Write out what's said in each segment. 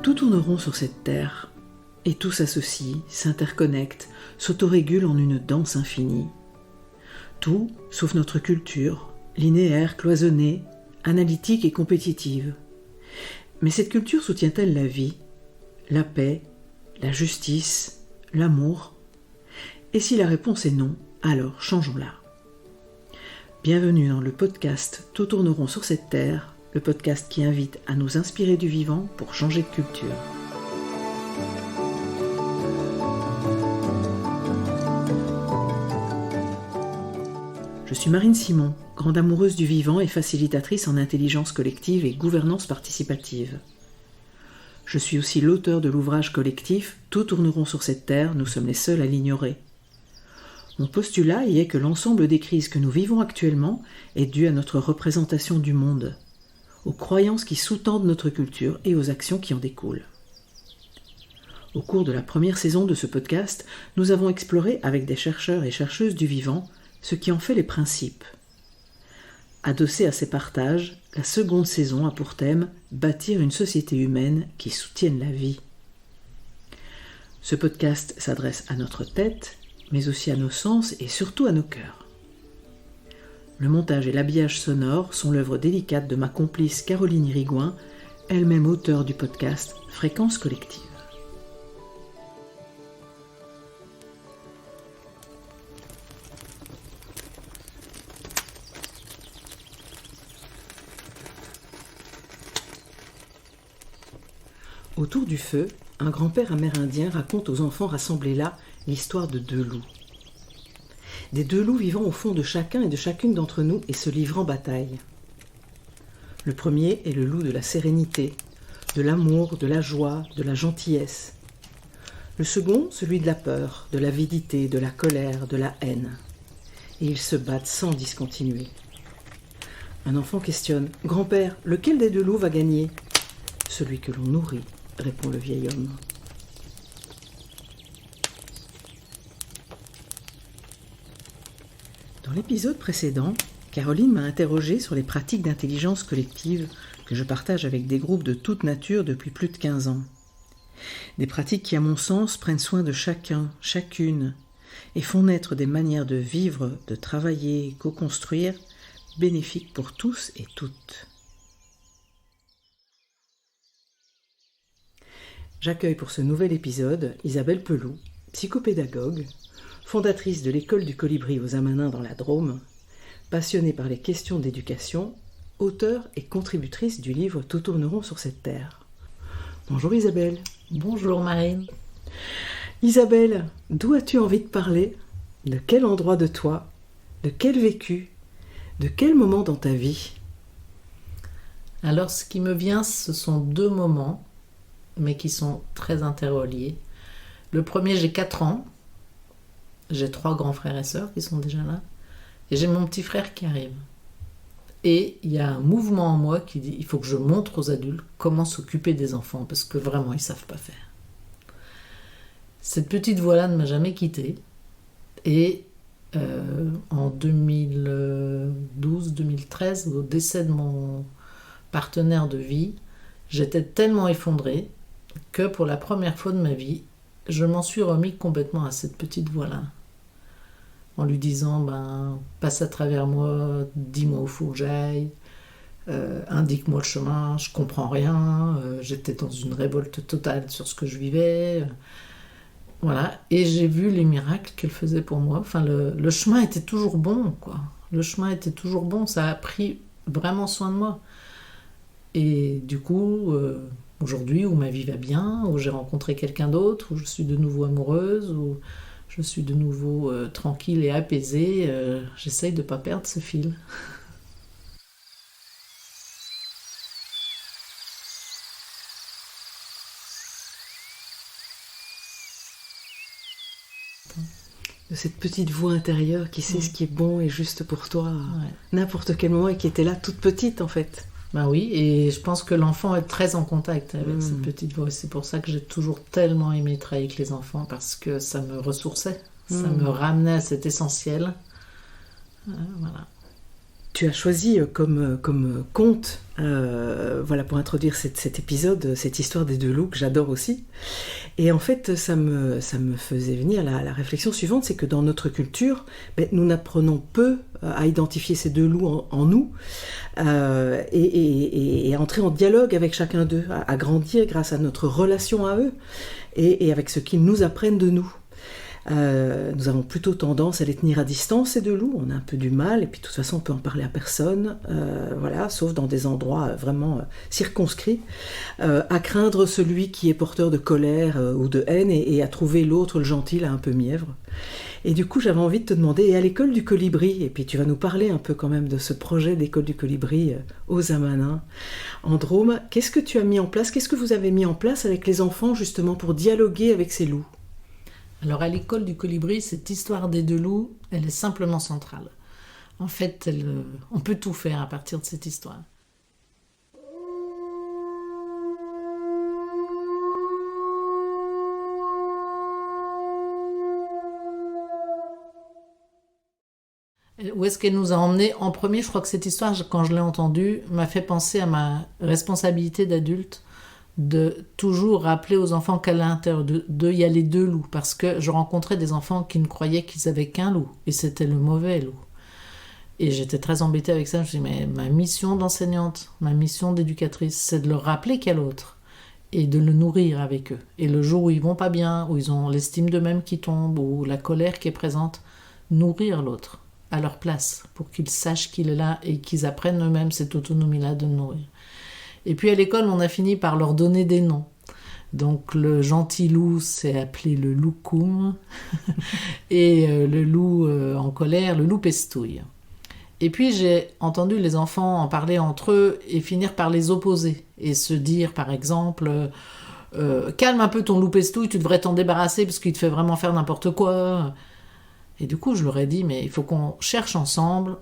Tout tourne rond sur cette terre, et tout s'associe, s'interconnecte, s'autorégule en une danse infinie. Tout, sauf notre culture, linéaire, cloisonnée, analytique et compétitive. Mais cette culture soutient-elle la vie, la paix, la justice, l'amour ? Et si la réponse est non, alors changeons-la. Bienvenue dans le podcast Tout tourne rond sur cette terre, le podcast qui invite à nous inspirer du vivant pour changer de culture. Je suis Marine Simon, grande amoureuse du vivant et facilitatrice en intelligence collective et gouvernance participative. Je suis aussi l'auteur de l'ouvrage collectif Tout tourne rond sur cette terre, nous sommes les seuls à l'ignorer. Mon postulat y est que l'ensemble des crises que nous vivons actuellement est dû à notre représentation du monde, aux croyances qui sous-tendent notre culture et aux actions qui en découlent. Au cours de la première saison de ce podcast, nous avons exploré avec des chercheurs et chercheuses du vivant ce qui en fait les principes. Adossée à ces partages, la seconde saison a pour thème « Bâtir une société humaine qui soutienne la vie ». Ce podcast s'adresse à notre tête, mais aussi à nos sens et surtout à nos cœurs. Le montage et l'habillage sonore sont l'œuvre délicate de ma complice Caroline Irigoyen, elle-même auteure du podcast Fréquence collective. Autour du feu, un grand-père amérindien raconte aux enfants rassemblés là l'histoire de deux loups. Des deux loups vivant au fond de chacun et de chacune d'entre nous et se livrant bataille. Le premier est le loup de la sérénité, de l'amour, de la joie, de la gentillesse. Le second, celui de la peur, de l'avidité, de la colère, de la haine. Et ils se battent sans discontinuer. Un enfant questionne « Grand-père, lequel des deux loups va gagner ?»« Celui que l'on nourrit », répond le vieil homme. Dans l'épisode précédent, Caroline m'a interrogée sur les pratiques d'intelligence collective que je partage avec des groupes de toute nature depuis plus de 15 ans. Des pratiques qui, à mon sens, prennent soin de chacun, chacune, et font naître des manières de vivre, de travailler, co-construire, bénéfiques pour tous et toutes. J'accueille pour ce nouvel épisode Isabelle Peloux, psychopédagogue, fondatrice de l'école du Colibri aux Amanins dans la Drôme, passionnée par les questions d'éducation, auteure et contributrice du livre Tout tourne rond sur cette terre. Bonjour Isabelle. Bonjour Marine. Isabelle, d'où as-tu envie de parler ? De quel endroit de toi ? De quel vécu ? De quel moment dans ta vie ? Alors ce qui me vient, ce sont deux moments, mais qui sont très interreliés. Le premier, j'ai 4 ans. J'ai 3 grands frères et sœurs qui sont déjà là. Et j'ai mon petit frère qui arrive. Et il y a un mouvement en moi qui dit il faut que je montre aux adultes comment s'occuper des enfants, parce que vraiment, ils ne savent pas faire. Cette petite voix-là ne m'a jamais quittée. Et en 2012-2013, au décès de mon partenaire de vie, j'étais tellement effondrée que pour la première fois de ma vie, je m'en suis remis complètement à cette petite voix-là. En lui disant, passe à travers moi, dis-moi où il faut que j'aille, indique-moi le chemin, je comprends rien, j'étais dans une révolte totale sur ce que je vivais. Voilà, et j'ai vu les miracles qu'elle faisait pour moi. Enfin, le chemin était toujours bon, quoi. Le chemin était toujours bon, ça a pris vraiment soin de moi. Et du coup, aujourd'hui, où ma vie va bien, où j'ai rencontré quelqu'un d'autre, où je suis de nouveau amoureuse, où je suis de nouveau tranquille et apaisée, j'essaye de ne pas perdre ce fil. De cette petite voix intérieure qui sait ce qui est bon et juste pour toi, n'importe quel moment, et qui était là toute petite en fait. Ben oui, et je pense que l'enfant est très en contact avec cette petite voix. C'est pour ça que j'ai toujours tellement aimé travailler avec les enfants, parce que ça me ressourçait, ça me ramenait à cet essentiel. Voilà. Tu as choisi comme conte, voilà, pour introduire cet épisode, cette histoire des deux loups que j'adore aussi. Et en fait, ça me faisait venir la réflexion suivante, c'est que dans notre culture, nous n'apprenons peu à identifier ces deux loups en nous et à entrer en dialogue avec chacun d'eux, à grandir grâce à notre relation à eux et avec ce qu'ils nous apprennent de nous. Nous avons plutôt tendance à les tenir à distance, ces deux loups, on a un peu du mal, et puis de toute façon on peut en parler à personne, voilà, sauf dans des endroits vraiment circonscrits, à craindre celui qui est porteur de colère ou de haine, et à trouver l'autre, le gentil, là, un peu mièvre. Et du coup j'avais envie de te demander, et à l'école du Colibri, et puis tu vas nous parler un peu quand même de ce projet d'école du Colibri aux Amanins, en Drôme, qu'est-ce que tu as mis en place, qu'est-ce que vous avez mis en place avec les enfants justement pour dialoguer avec ces loups? Alors à l'école du Colibri, cette histoire des deux loups, elle est simplement centrale. En fait, on peut tout faire à partir de cette histoire. Où est-ce qu'elle nous a emmenés? En premier, je crois que cette histoire, quand je l'ai entendue, m'a fait penser à ma responsabilité d'adulte de toujours rappeler aux enfants qu'à l'intérieur d'eux, il y a les deux loups. Parce que je rencontrais des enfants qui ne croyaient qu'ils avaient qu'un loup. Et c'était le mauvais loup. Et j'étais très embêtée avec ça. Je me suis dit, mais ma mission d'enseignante, ma mission d'éducatrice, c'est de leur rappeler qu'il y a l'autre. Et de le nourrir avec eux. Et le jour où ils vont pas bien, où ils ont l'estime d'eux-mêmes qui tombe, ou la colère qui est présente, nourrir l'autre à leur place, pour qu'ils sachent qu'il est là et qu'ils apprennent eux-mêmes cette autonomie-là de nourrir. Et puis à l'école, on a fini par leur donner des noms. Donc le gentil loup s'est appelé le loup Koum et le loup en colère, le loup Pestouille. Et puis j'ai entendu les enfants en parler entre eux et finir par les opposer et se dire par exemple calme un peu ton loup Pestouille, tu devrais t'en débarrasser parce qu'il te fait vraiment faire n'importe quoi. Et du coup je leur ai dit mais il faut qu'on cherche ensemble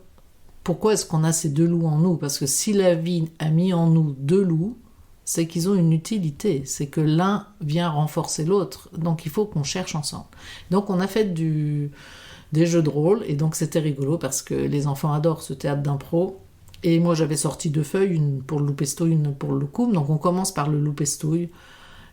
pourquoi est-ce qu'on a ces deux loups en nous? Parce que si la vie a mis en nous deux loups, c'est qu'ils ont une utilité, c'est que l'un vient renforcer l'autre. Donc il faut qu'on cherche ensemble. Donc on a fait des jeux de rôle, et donc c'était rigolo parce que les enfants adorent ce théâtre d'impro. Et moi j'avais sorti 2 feuilles, une pour le loup Pestouille, une pour le loup Koum. Donc on commence par le loup Pestouille.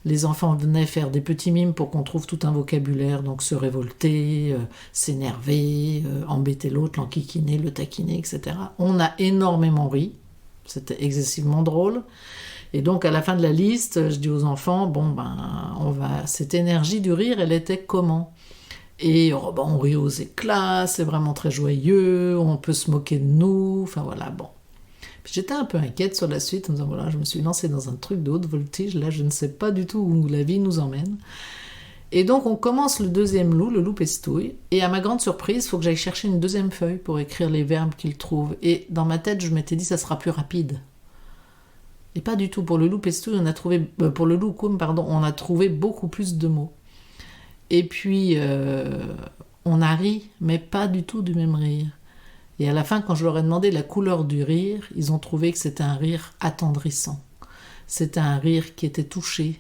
Les enfants venaient faire des petits mimes pour qu'on trouve tout un vocabulaire, donc se révolter, s'énerver, embêter l'autre, l'enquiquiner, le taquiner, etc. On a énormément ri, c'était excessivement drôle. Et donc à la fin de la liste, je dis aux enfants, cette énergie du rire, elle était comment? Et on rit aux éclats, c'est vraiment très joyeux, on peut se moquer de nous, enfin voilà, bon. Puis j'étais un peu inquiète sur la suite, en me disant, voilà, je me suis lancée dans un truc de haute voltige, là je ne sais pas du tout où la vie nous emmène. Et donc on commence le deuxième loup, le loup Pestouille, et à ma grande surprise, il faut que j'aille chercher une deuxième feuille pour écrire les verbes qu'il trouve. Et dans ma tête, je m'étais dit, ça sera plus rapide. Et pas du tout, pour le loup Pestouille, pour le loup Koum, on a trouvé beaucoup plus de mots. Et puis, on a ri, mais pas du tout du même rire. Et à la fin, quand je leur ai demandé la couleur du rire, ils ont trouvé que c'était un rire attendrissant. C'était un rire qui était touché.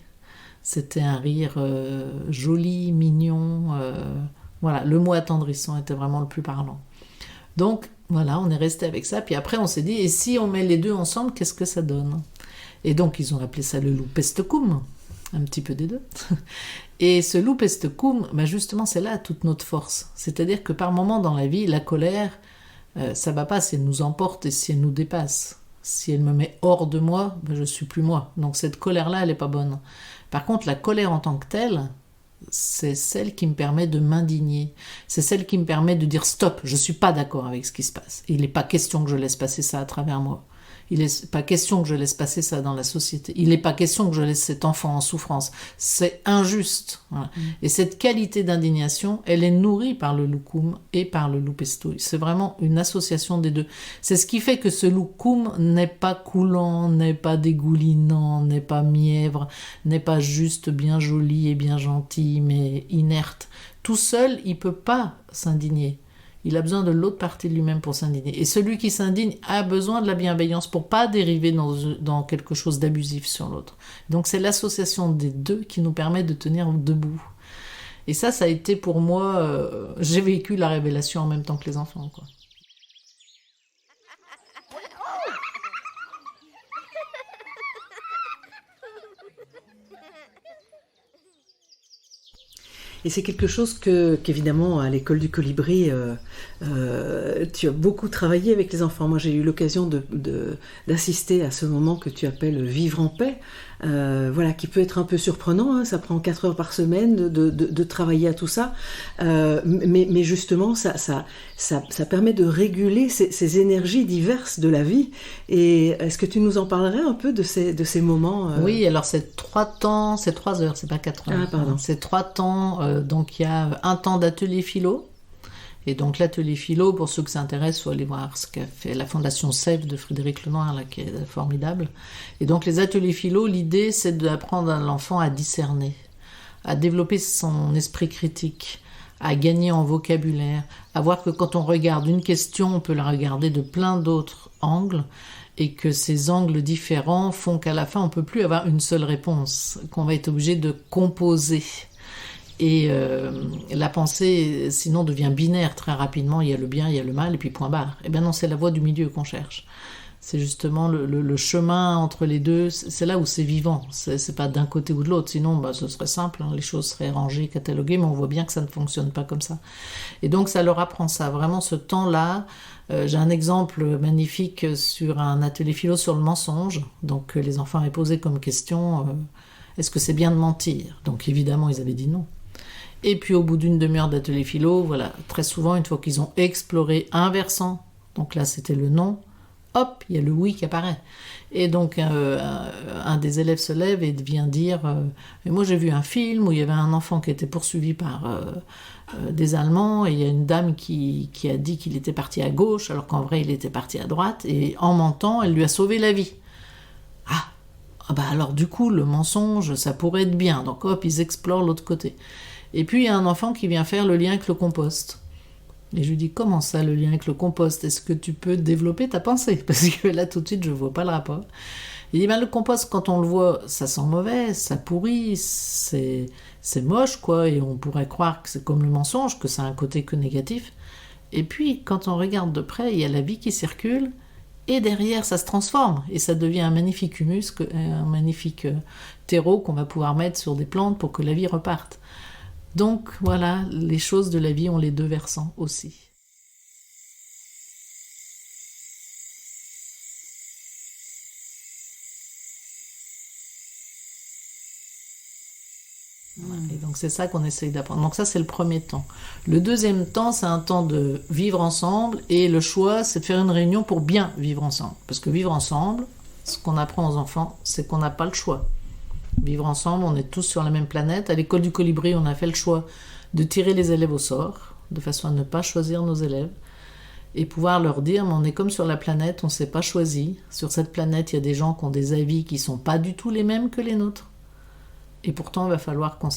C'était un rire joli, mignon. Voilà, le mot attendrissant était vraiment le plus parlant. Donc, voilà, on est resté avec ça. Puis après, on s'est dit, et si on met les deux ensemble, qu'est-ce que ça donne? Et donc, ils ont appelé ça le loup Peste-Koum. Un petit peu des deux. Et ce loup Peste-Koum, justement, c'est là toute notre force. C'est-à-dire que par moments dans la vie, la colère, ça va pas si elle nous emporte et si elle nous dépasse. Si elle me met hors de moi, je suis plus moi. Donc cette colère-là, elle est pas bonne. Par contre, la colère en tant que telle, c'est celle qui me permet de m'indigner. C'est celle qui me permet de dire stop, je suis pas d'accord avec ce qui se passe. Il n'est pas question que je laisse passer ça à travers moi. Il n'est pas question que je laisse passer ça dans la société. Il n'est pas question que je laisse cet enfant en souffrance. C'est injuste. Voilà. Et cette qualité d'indignation, elle est nourrie par le loup Koum et par le loup Pestouille. C'est vraiment une association des deux. C'est ce qui fait que ce loup Koum n'est pas coulant, n'est pas dégoulinant, n'est pas mièvre, n'est pas juste bien joli et bien gentil, mais inerte. Tout seul, il ne peut pas s'indigner. Il a besoin de l'autre partie de lui-même pour s'indigner. Et celui qui s'indigne a besoin de la bienveillance pour pas dériver dans quelque chose d'abusif sur l'autre. Donc c'est l'association des deux qui nous permet de tenir debout. Et ça a été pour moi... j'ai vécu la révélation en même temps que les enfants, quoi. Et c'est quelque chose qu'évidemment, à l'école du Colibri, tu as beaucoup travaillé avec les enfants. Moi, j'ai eu l'occasion d'assister à ce moment que tu appelles vivre en paix, voilà, qui peut être un peu surprenant, hein. Ça prend 4 heures par semaine de travailler à tout ça, mais justement, ça permet de réguler ces énergies diverses de la vie. Et est-ce que tu nous en parlerais un peu de ces moments Oui, alors c'est 3 heures, c'est pas 4 heures. Ah, pardon. C'est 3 temps, donc il y a un temps d'atelier philo. Et donc l'atelier philo, pour ceux que ça intéresse, il faut aller voir ce qu'a fait la fondation SEF de Frédéric Lenoir, là, qui est formidable. Et donc les ateliers philo, l'idée c'est d'apprendre à l'enfant à discerner, à développer son esprit critique, à gagner en vocabulaire, à voir que quand on regarde une question, on peut la regarder de plein d'autres angles, et que ces angles différents font qu'à la fin, on ne peut plus avoir une seule réponse, qu'on va être obligé de composer. Et la pensée, sinon, devient binaire très rapidement. Il y a le bien, il y a le mal, et puis point barre. Eh bien non, c'est la voie du milieu qu'on cherche. C'est justement le chemin entre les deux. C'est là où c'est vivant. C'est pas d'un côté ou de l'autre. Sinon, ce serait simple, hein, les choses seraient rangées, cataloguées, mais on voit bien que ça ne fonctionne pas comme ça. Et donc, ça leur apprend ça. Vraiment, ce temps-là. J'ai un exemple magnifique sur un atelier philo sur le mensonge. Donc, les enfants avaient posé comme question est-ce que c'est bien de mentir? Donc, évidemment, ils avaient dit non. Et puis au bout d'une demi-heure d'atelier philo, voilà, très souvent, une fois qu'ils ont exploré un versant, donc là c'était le non, hop, il y a le oui qui apparaît. Et donc un des élèves se lève et vient dire mais moi j'ai vu un film où il y avait un enfant qui était poursuivi par des Allemands, et il y a une dame qui a dit qu'il était parti à gauche alors qu'en vrai il était parti à droite, et en mentant elle lui a sauvé la vie. Ah bah alors du coup le mensonge ça pourrait être bien, donc hop ils explorent l'autre côté. Et puis il y a un enfant qui vient faire le lien avec le compost. Et je lui dis comment ça le lien avec le compost? Est-ce que tu peux développer ta pensée? Parce que là tout de suite je vois pas le rapport. Il dit le compost quand on le voit ça sent mauvais, ça pourrit, c'est moche quoi, et on pourrait croire que c'est comme le mensonge, que ça a un côté que négatif. Et puis quand on regarde de près il y a la vie qui circule. Et derrière, ça se transforme et ça devient un magnifique humus, un magnifique terreau qu'on va pouvoir mettre sur des plantes pour que la vie reparte. Donc voilà, les choses de la vie ont les deux versants aussi. Et donc c'est ça qu'on essaye d'apprendre. Donc ça c'est le premier temps. Le deuxième temps, c'est un temps de vivre ensemble, et le choix c'est de faire une réunion pour bien vivre ensemble. Parce que vivre ensemble, ce qu'on apprend aux enfants, c'est qu'on n'a pas le choix. Vivre ensemble, on est tous sur la même planète. À l'école du Colibri, on a fait le choix de tirer les élèves au sort, de façon à ne pas choisir nos élèves, et pouvoir leur dire, mais on est comme sur la planète, on ne s'est pas choisi. Sur cette planète, il y a des gens qui ont des avis qui ne sont pas du tout les mêmes que les nôtres. Et pourtant, il va falloir qu'on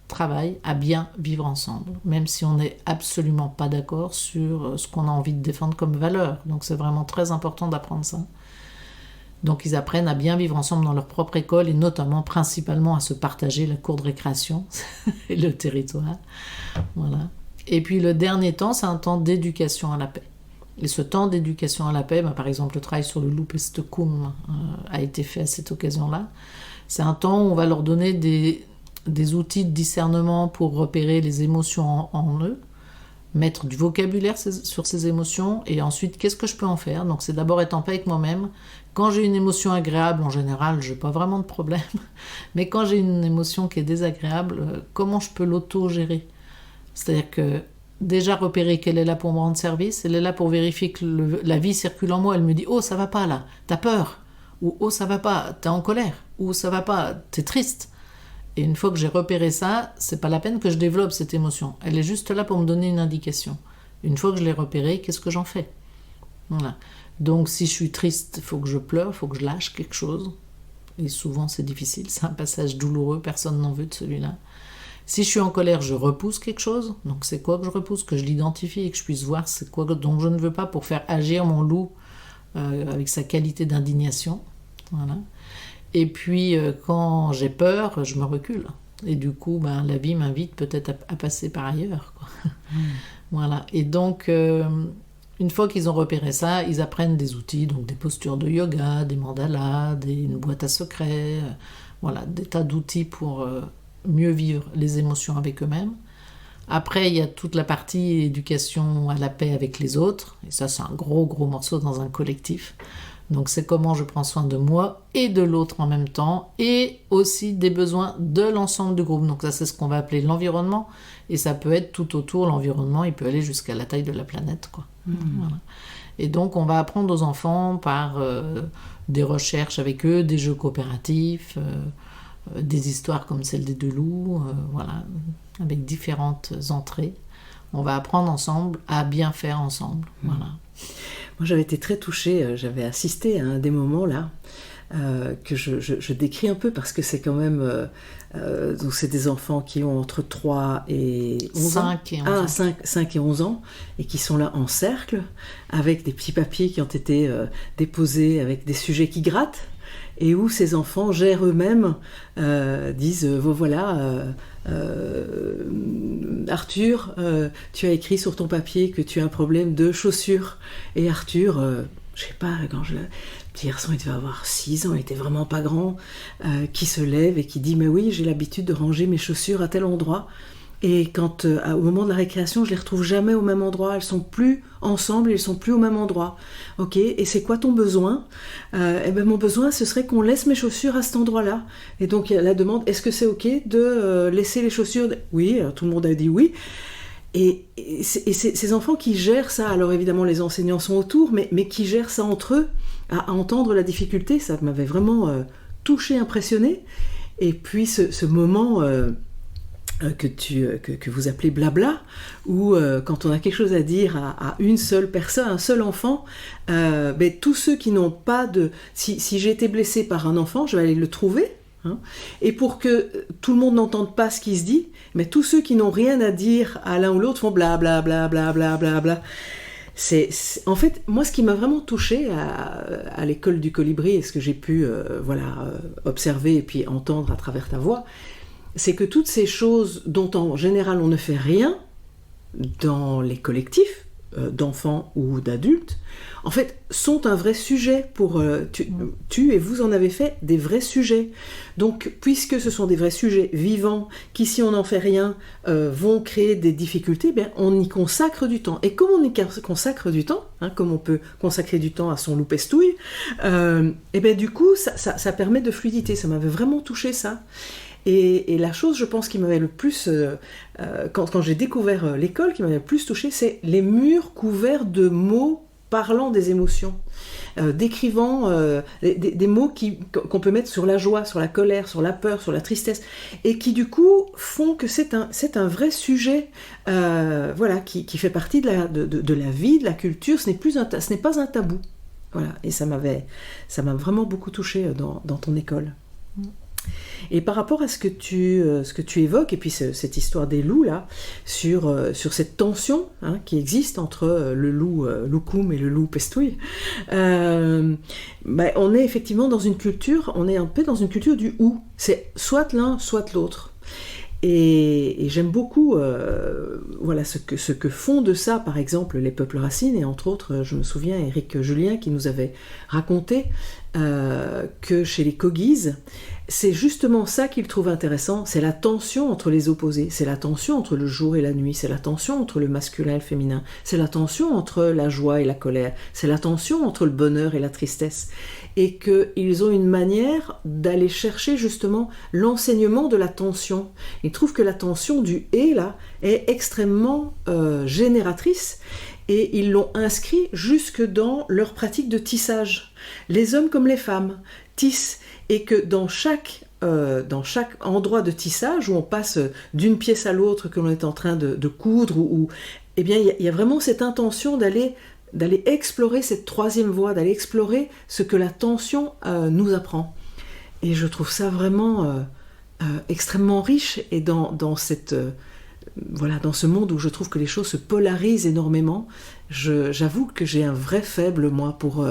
travaille à bien vivre ensemble, même si on n'est absolument pas d'accord sur ce qu'on a envie de défendre comme valeur. Donc c'est vraiment très important d'apprendre ça. Donc ils apprennent à bien vivre ensemble dans leur propre école, et notamment, principalement, à se partager la cour de récréation et le territoire. Voilà. Et puis le dernier temps, c'est un temps d'éducation à la paix. Et ce temps d'éducation à la paix, par exemple, le travail sur le lupus tecum a été fait à cette occasion-là. C'est un temps où on va leur donner des outils de discernement pour repérer les émotions en eux, mettre du vocabulaire sur ces émotions, et ensuite, qu'est-ce que je peux en faire? Donc c'est d'abord être en paix avec moi-même. Quand j'ai une émotion agréable, en général, je n'ai pas vraiment de problème. Mais quand j'ai une émotion qui est désagréable, comment je peux l'auto-gérer? C'est-à-dire que déjà repérer qu'elle est là pour me rendre service, elle est là pour vérifier que la vie circule en moi. Elle me dit « Oh, ça va pas là, t'as peur !» ou « Oh, ça va pas, t'es en colère !» ou « Ça va pas, t'es triste !» Et une fois que j'ai repéré ça, c'est pas la peine que je développe cette émotion. Elle est juste là pour me donner une indication. Une fois que je l'ai repérée, qu'est-ce que j'en fais? Voilà. Donc si je suis triste, il faut que je pleure, il faut que je lâche quelque chose. Et souvent c'est difficile, c'est un passage douloureux, personne n'en veut de celui-là. Si je suis en colère, je repousse quelque chose. Donc c'est quoi que je repousse? Que je l'identifie et que je puisse voir c'est quoi dont je ne veux pas, pour faire agir mon loup avec sa qualité d'indignation. Voilà. Et puis quand j'ai peur, je me recule. Et du coup, la vie m'invite peut-être à passer par ailleurs, quoi. Voilà. Et donc, une fois qu'ils ont repéré ça, ils apprennent des outils, donc des postures de yoga, des mandalas, une boîte à secrets, voilà, des tas d'outils pour mieux vivre les émotions avec eux-mêmes. Après, il y a toute la partie éducation à la paix avec les autres. Et ça, c'est un gros morceau dans un collectif. Donc, c'est comment je prends soin de moi et de l'autre en même temps. Et aussi des besoins de l'ensemble du groupe. Donc, ça, c'est ce qu'on va appeler l'environnement. Et ça peut être tout autour, l'environnement. Il peut aller jusqu'à la taille de la planète, quoi. Voilà. Et donc, on va apprendre aux enfants par des recherches avec eux, des jeux coopératifs, des histoires comme celle des deux loups, voilà, avec différentes entrées. On va apprendre ensemble à bien faire ensemble. Voilà. Moi, j'avais été très touchée, j'avais assisté à un des moments là, que je décris un peu parce que c'est quand même... donc c'est des enfants qui ont entre 3 et 11 ans. 5 et 11 ans. 5 et 11 ans, et qui sont là en cercle, avec des petits papiers qui ont été déposés avec des sujets qui grattent, et où ces enfants gèrent eux-mêmes, disent voilà, Arthur, tu as écrit sur ton papier que tu as un problème de chaussures. Et Arthur, je sais pas, quand le petit garçon, il devait avoir 6 ans, il était vraiment pas grand, qui se lève et qui dit mais oui, j'ai l'habitude de ranger mes chaussures à tel endroit. Et quand, au moment de la récréation, je les retrouve jamais au même endroit. Elles sont plus ensemble, elles sont plus au même endroit. Ok, et c'est quoi ton besoin ? Eh ben mon besoin, ce serait qu'on laisse mes chaussures à cet endroit-là. Et donc la demande, est-ce que c'est ok de laisser les chaussures ? Oui, alors tout le monde a dit oui. Et ces enfants qui gèrent ça, alors évidemment les enseignants sont autour, mais qui gèrent ça entre eux, à entendre la difficulté, ça m'avait vraiment touché, impressionné. Et puis ce moment... que vous appelez blabla, où quand on a quelque chose à dire à une seule personne, un seul enfant, tous ceux qui n'ont pas de... Si j'ai été blessée par un enfant, je vais aller le trouver, hein, et pour que tout le monde n'entende pas ce qui se dit, mais tous ceux qui n'ont rien à dire à l'un ou l'autre font blabla, blabla, blabla, blabla. En fait, moi, ce qui m'a vraiment touchée à l'école du colibri, et ce que j'ai pu observer et puis entendre à travers ta voix, c'est que toutes ces choses dont en général on ne fait rien dans les collectifs d'enfants ou d'adultes, en fait, sont un vrai sujet pour... tu et vous en avez fait des vrais sujets. Donc, puisque ce sont des vrais sujets vivants, qui, si on n'en fait rien, vont créer des difficultés, bien, on y consacre du temps. Et comme on y consacre du temps, hein, comme on peut consacrer du temps à son loup pestouille, et bien du coup, ça permet de fluidité. Ça m'avait vraiment touché, ça. Et la chose, je pense, qui m'avait le plus, quand j'ai découvert l'école, qui m'avait le plus touchée, c'est les murs couverts de mots parlant des émotions, décrivant des mots qu'on peut mettre sur la joie, sur la colère, sur la peur, sur la tristesse, et qui du coup font que c'est un vrai sujet, qui fait partie de la vie, de la culture. Ce n'est pas un tabou. Voilà. Et ça m'a vraiment beaucoup touchée dans ton école. Et par rapport à ce que tu évoques, et puis cette histoire des loups là, sur cette tension, hein, qui existe entre le loup loukoum et le loup pestouille, on est effectivement dans une culture, on est un peu dans une culture du ou. C'est soit l'un, soit l'autre. Et j'aime beaucoup ce que font de ça, par exemple, les peuples racines, et entre autres, je me souviens, Éric Julien qui nous avait raconté que chez les Kogis, c'est justement ça qu'il trouve intéressant, c'est la tension entre les opposés, c'est la tension entre le jour et la nuit, c'est la tension entre le masculin et le féminin, c'est la tension entre la joie et la colère, c'est la tension entre le bonheur et la tristesse, et qu'ils ont une manière d'aller chercher justement l'enseignement de la tension. Ils trouvent que la tension du « et » là est extrêmement génératrice, et ils l'ont inscrit jusque dans leur pratique de tissage. Les hommes comme les femmes tissent, et que dans chaque endroit de tissage où on passe d'une pièce à l'autre que l'on est en train de coudre, eh bien il y a vraiment cette intention d'aller explorer cette troisième voie, d'aller explorer ce que la tension nous apprend. Et je trouve ça vraiment extrêmement riche, et dans ce monde où je trouve que les choses se polarisent énormément, j'avoue que j'ai un vrai faible, moi, pour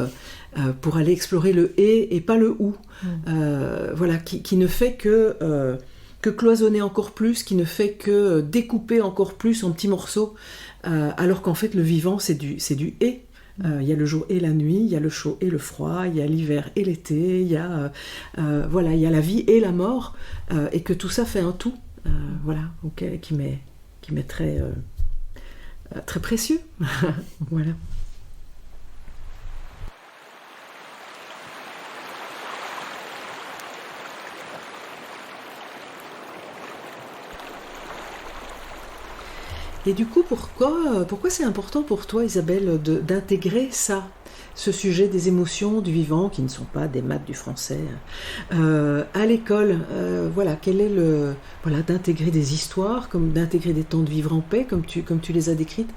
aller explorer le « et pas le « ou ». Qui ne fait que cloisonner encore plus, qui ne fait que découper encore plus en petits morceaux, alors qu'en fait le vivant c'est du « et ». Il y a le jour et la nuit, il y a le chaud et le froid, il y a l'hiver et l'été, il y a la vie et la mort, et que tout ça fait un tout, qui m'est qui m'est très, très précieux. Voilà. Et du coup, pourquoi c'est important pour toi, Isabelle, d'intégrer ça, ce sujet des émotions du vivant, qui ne sont pas des maths du français, à l'école? Voilà, quel est voilà, d'intégrer des histoires, comme d'intégrer des temps de vivre en paix, comme tu les as décrites.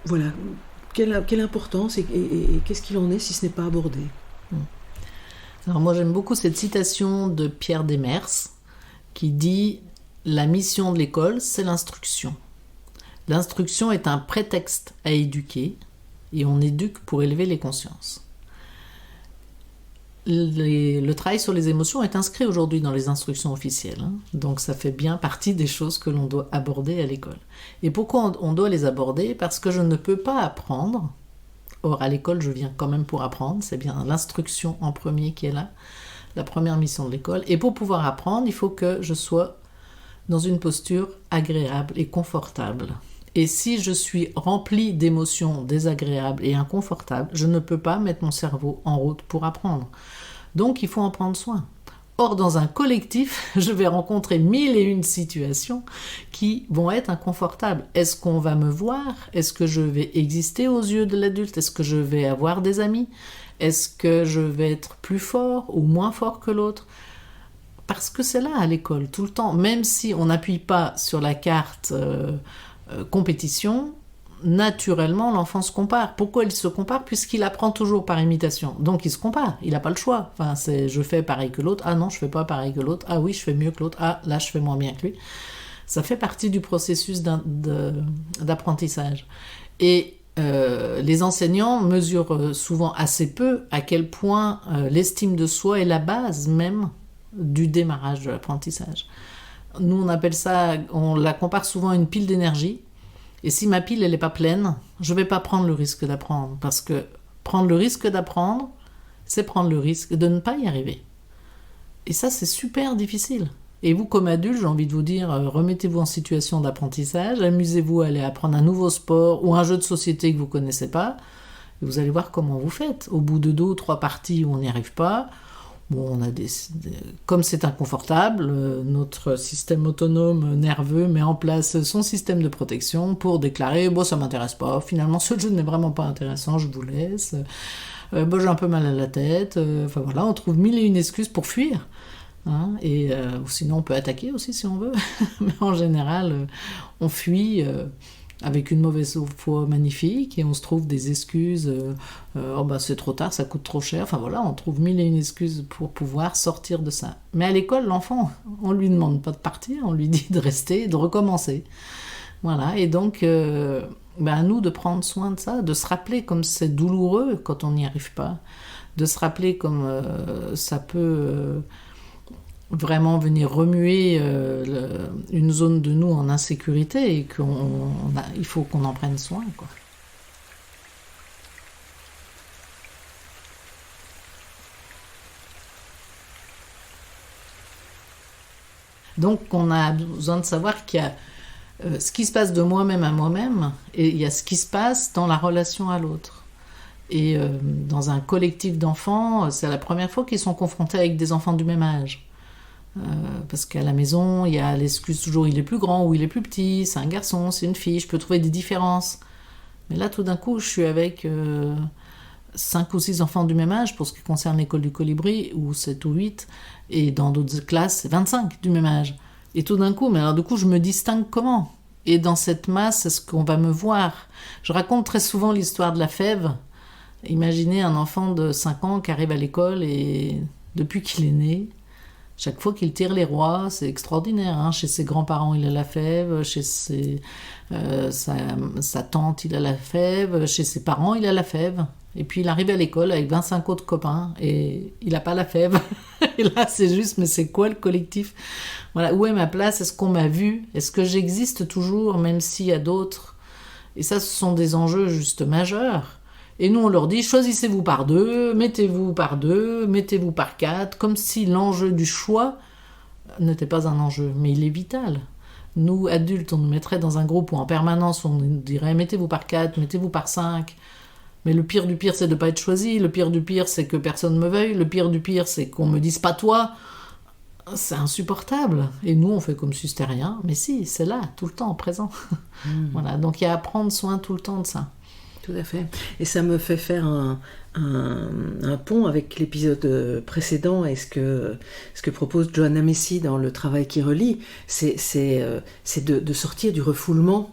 Voilà, quelle importance et qu'est-ce qu'il en est si ce n'est pas abordé? Alors moi j'aime beaucoup cette citation de Pierre Demers qui dit « La mission de l'école, c'est l'instruction. L'instruction est un prétexte à éduquer et on éduque pour élever les consciences. » Le travail sur les émotions est inscrit aujourd'hui dans les instructions officielles, donc ça fait bien partie des choses que l'on doit aborder à l'école. Et pourquoi on doit les aborder? Parce que je ne peux pas apprendre. Or, à l'école, je viens quand même pour apprendre. C'est bien l'instruction en premier qui est là, la première mission de l'école. Et pour pouvoir apprendre, il faut que je sois dans une posture agréable et confortable. Et si je suis remplie d'émotions désagréables et inconfortables, je ne peux pas mettre mon cerveau en route pour apprendre. Donc, il faut en prendre soin. Or, dans un collectif, je vais rencontrer 1001 situations qui vont être inconfortables. Est-ce qu'on va me voir? Est-ce que je vais exister aux yeux de l'adulte? Est-ce que je vais avoir des amis? Est-ce que je vais être plus fort ou moins fort que l'autre? Parce que c'est là à l'école, tout le temps. Même si on n'appuie pas sur la carte compétition, naturellement l'enfant se compare. Pourquoi il se compare? Puisqu'il apprend toujours par imitation. Donc il se compare, il n'a pas le choix. Enfin, c'est je fais pareil que l'autre, ah non je fais pas pareil que l'autre, ah oui je fais mieux que l'autre, ah là je fais moins bien que lui. Ça fait partie du processus d'apprentissage. Et les enseignants mesurent souvent assez peu à quel point l'estime de soi est la base même du démarrage de l'apprentissage. Nous on appelle ça, on la compare souvent à une pile d'énergie. Et si ma pile, elle n'est pas pleine, je ne vais pas prendre le risque d'apprendre. Parce que prendre le risque d'apprendre, c'est prendre le risque de ne pas y arriver. Et ça, c'est super difficile. Et vous, comme adulte, j'ai envie de vous dire, remettez-vous en situation d'apprentissage, amusez-vous à aller apprendre un nouveau sport ou un jeu de société que vous ne connaissez pas, et vous allez voir comment vous faites. Au bout de 2 ou 3 parties où on n'y arrive pas, bon, comme c'est inconfortable, notre système autonome nerveux met en place son système de protection pour déclarer « bon, ça m'intéresse pas, finalement ce jeu n'est vraiment pas intéressant, je vous laisse, bon, j'ai un peu mal à la tête », enfin voilà, on trouve 1001 excuses pour fuir. Hein, ou sinon on peut attaquer aussi si on veut, mais en général on fuit avec une mauvaise foi magnifique et on se trouve des excuses, oh bah c'est trop tard, ça coûte trop cher, enfin voilà, on trouve 1001 excuses pour pouvoir sortir de ça. Mais à l'école, l'enfant, on lui demande pas de partir, on lui dit de rester, de recommencer. Voilà, et donc à nous de prendre soin de ça, de se rappeler comme c'est douloureux quand on n'y arrive pas, de se rappeler comme ça peut vraiment venir remuer une zone de nous en insécurité et il faut qu'on en prenne soin, quoi. Donc on a besoin de savoir qu'il y a ce qui se passe de moi-même à moi-même et il y a ce qui se passe dans la relation à l'autre. Et dans un collectif d'enfants, c'est la première fois qu'ils sont confrontés avec des enfants du même âge. Parce qu'à la maison, il y a l'excuse toujours il est plus grand ou il est plus petit, c'est un garçon, c'est une fille, je peux trouver des différences. Mais là, tout d'un coup, je suis avec 5 ou 6 enfants du même âge, pour ce qui concerne l'école du Colibri, ou 7 ou 8, et dans d'autres classes, c'est 25 du même âge. Et tout d'un coup, mais alors du coup, je me distingue comment? Et dans cette masse, est-ce qu'on va me voir? Je raconte très souvent l'histoire de la fève. Imaginez un enfant de 5 ans qui arrive à l'école et depuis qu'il est né, chaque fois qu'il tire les rois, c'est extraordinaire. Hein. Chez ses grands-parents, il a la fève. Chez sa tante, il a la fève. Chez ses parents, il a la fève. Et puis il arrive à l'école avec 25 autres copains et il n'a pas la fève. Et là, c'est juste, mais c'est quoi le collectif? Voilà, où est ma place? Est-ce qu'on m'a vu? Est-ce que j'existe toujours, même s'il y a d'autres? Et ça, ce sont des enjeux juste majeurs. Et nous, on leur dit, choisissez-vous par 2, mettez-vous par 2, mettez-vous par 4, comme si l'enjeu du choix n'était pas un enjeu, mais il est vital. Nous, adultes, on nous mettrait dans un groupe où en permanence on nous dirait mettez-vous par 4, mettez-vous par 5. Mais le pire du pire, c'est de ne pas être choisi. Le pire du pire, c'est que personne ne me veuille. Le pire du pire, c'est qu'on me dise pas toi. C'est insupportable. Et nous, on fait comme si c'était rien. Mais si, c'est là, tout le temps, présent. Voilà. Donc il y a à prendre soin tout le temps de ça. Tout à fait. Et ça me fait faire un pont avec l'épisode précédent et ce que propose Joanna Macy dans Le travail qui relie, c'est de sortir du refoulement.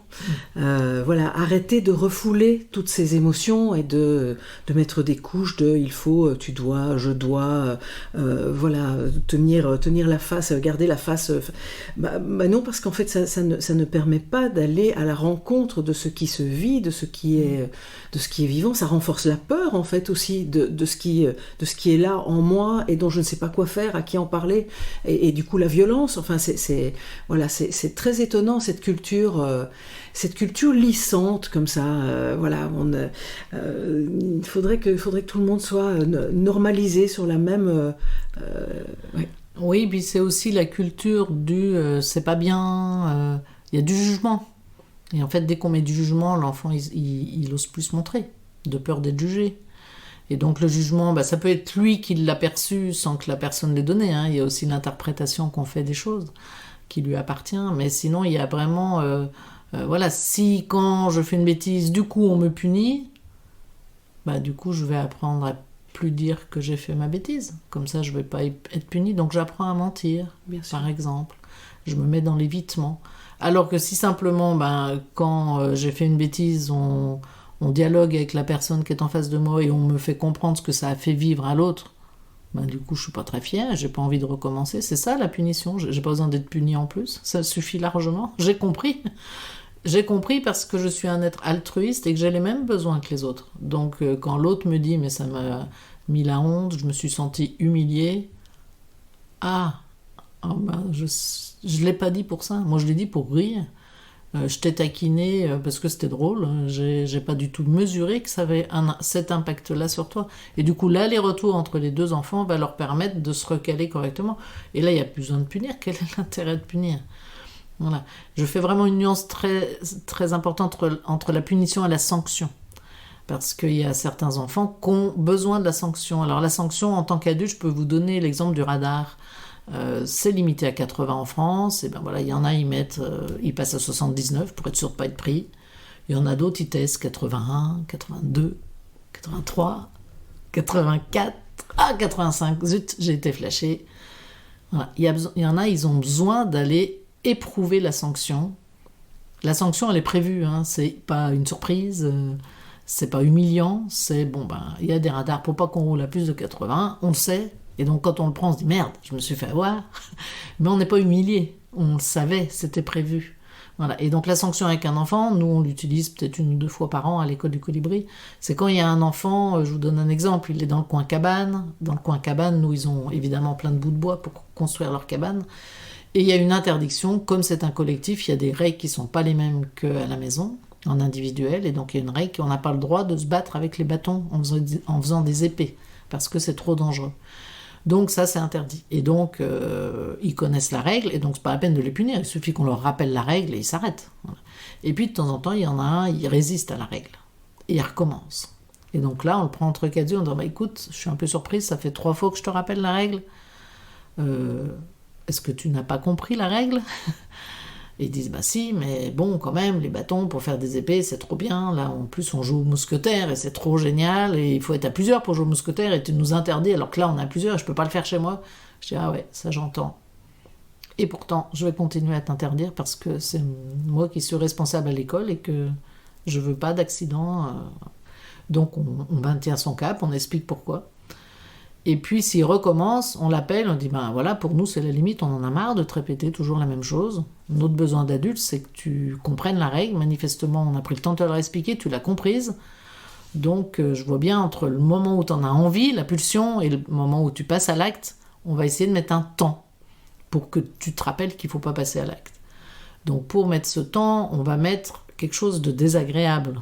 Voilà, arrêter de refouler toutes ces émotions et de mettre des couches de il faut, tu dois, je dois, voilà, tenir la face, garder la face. Bah non, parce qu'en fait, ça ne permet pas d'aller à la rencontre de ce qui se vit, de ce qui est vivant. Ça renforce la peur, en fait, aussi de ce qui est là en moi et dont je ne sais pas quoi faire, à qui en parler, et du coup la violence. Enfin, c'est très étonnant, cette culture lissante comme ça. Voilà, il faudrait que tout le monde soit normalisé sur la même. Ouais. Oui, puis c'est aussi la culture du c'est pas bien. Il y a du jugement. Et en fait, dès qu'on met du jugement, l'enfant il ose plus se montrer, de peur d'être jugé. Et donc le jugement, ça peut être lui qui l'a perçu sans que la personne l'ait donné. Il y a aussi l'interprétation qu'on fait des choses qui lui appartient. Mais sinon, il y a vraiment... voilà, si quand je fais une bêtise, du coup on me punit, du coup je vais apprendre à plus dire que j'ai fait ma bêtise. Comme ça, je vais pas être puni. Donc j'apprends à mentir, par exemple. Je me mets dans l'évitement. Alors que si simplement, quand j'ai fait une bêtise, on dialogue avec la personne qui est en face de moi et on me fait comprendre ce que ça a fait vivre à l'autre, du coup je suis pas très fière, j'ai pas envie de recommencer. C'est ça la punition, j'ai pas besoin d'être puni en plus, ça suffit largement. J'ai compris parce que je suis un être altruiste et que j'ai les mêmes besoins que les autres. Donc quand l'autre me dit mais ça m'a mis la honte, je me suis sentie humiliée, je l'ai pas dit pour ça, moi je l'ai dit pour rire. Je t'ai taquiné parce que c'était drôle, j'ai pas du tout mesuré que ça avait cet impact-là sur toi. Et du coup, l'aller-retour entre les deux enfants va leur permettre de se recaler correctement. Et là, il n'y a plus besoin de punir. Quel est l'intérêt de punir ? Voilà. Je fais vraiment une nuance très, très importante entre la punition et la sanction. Parce qu'il y a certains enfants qui ont besoin de la sanction. Alors la sanction, en tant qu'adulte, je peux vous donner l'exemple du radar. C'est limité à 80 en France, et voilà, il y en a, ils passent à 79 pour être sûr de ne pas être pris. Il y en a d'autres, ils testent 81, 82, 83, 84, 85, zut, j'ai été flashé. Voilà. Il y en a, ils ont besoin d'aller éprouver la sanction. La sanction, elle est prévue, c'est pas une surprise, c'est pas humiliant, c'est il y a des radars pour pas qu'on roule à plus de 80, on le sait. Et donc quand on le prend, on se dit merde, je me suis fait avoir. Mais on n'est pas humilié, on le savait, c'était prévu. Voilà. Et donc la sanction avec un enfant, nous on l'utilise peut-être 1 ou 2 fois par an à l'école du Colibri. C'est quand il y a un enfant, je vous donne un exemple, il est dans le coin cabane. Dans le coin cabane, nous ils ont évidemment plein de bouts de bois pour construire leur cabane. Et il y a une interdiction, comme c'est un collectif, il y a des règles qui ne sont pas les mêmes qu'à la maison, en individuel. Et donc il y a une règle qu'on n'a pas le droit de se battre avec les bâtons en faisant des épées, parce que c'est trop dangereux. Donc ça, c'est interdit. Et donc, ils connaissent la règle, et donc c'est pas la peine de les punir. Il suffit qu'on leur rappelle la règle et ils s'arrêtent. Voilà. Et puis, de temps en temps, il y en a un, il résiste à la règle. Et il recommence. Et donc là, on le prend entre quatre yeux, on dit, écoute, je suis un peu surprise, ça fait 3 fois que je te rappelle la règle. Est-ce que tu n'as pas compris la règle ? Et ils disent, si, mais bon, quand même, les bâtons pour faire des épées, c'est trop bien. Là, en plus, on joue aux mousquetaires et c'est trop génial. Et il faut être à plusieurs pour jouer aux mousquetaires et tu nous interdis, alors que là, on est à plusieurs et je peux pas le faire chez moi. Je dis, ouais, ça j'entends. Et pourtant, je vais continuer à t'interdire parce que c'est moi qui suis responsable à l'école et que je veux pas d'accident. Donc, on maintient son cap, on explique pourquoi. Et puis, s'il recommence, on l'appelle, on dit, voilà, pour nous, c'est la limite, on en a marre de te répéter toujours la même chose. Notre besoin d'adulte, c'est que tu comprennes la règle. Manifestement, on a pris le temps de te la expliquer, tu l'as comprise. Donc, je vois bien, entre le moment où tu en as envie, la pulsion, et le moment où tu passes à l'acte, on va essayer de mettre un temps pour que tu te rappelles qu'il ne faut pas passer à l'acte. Donc, pour mettre ce temps, on va mettre quelque chose de désagréable.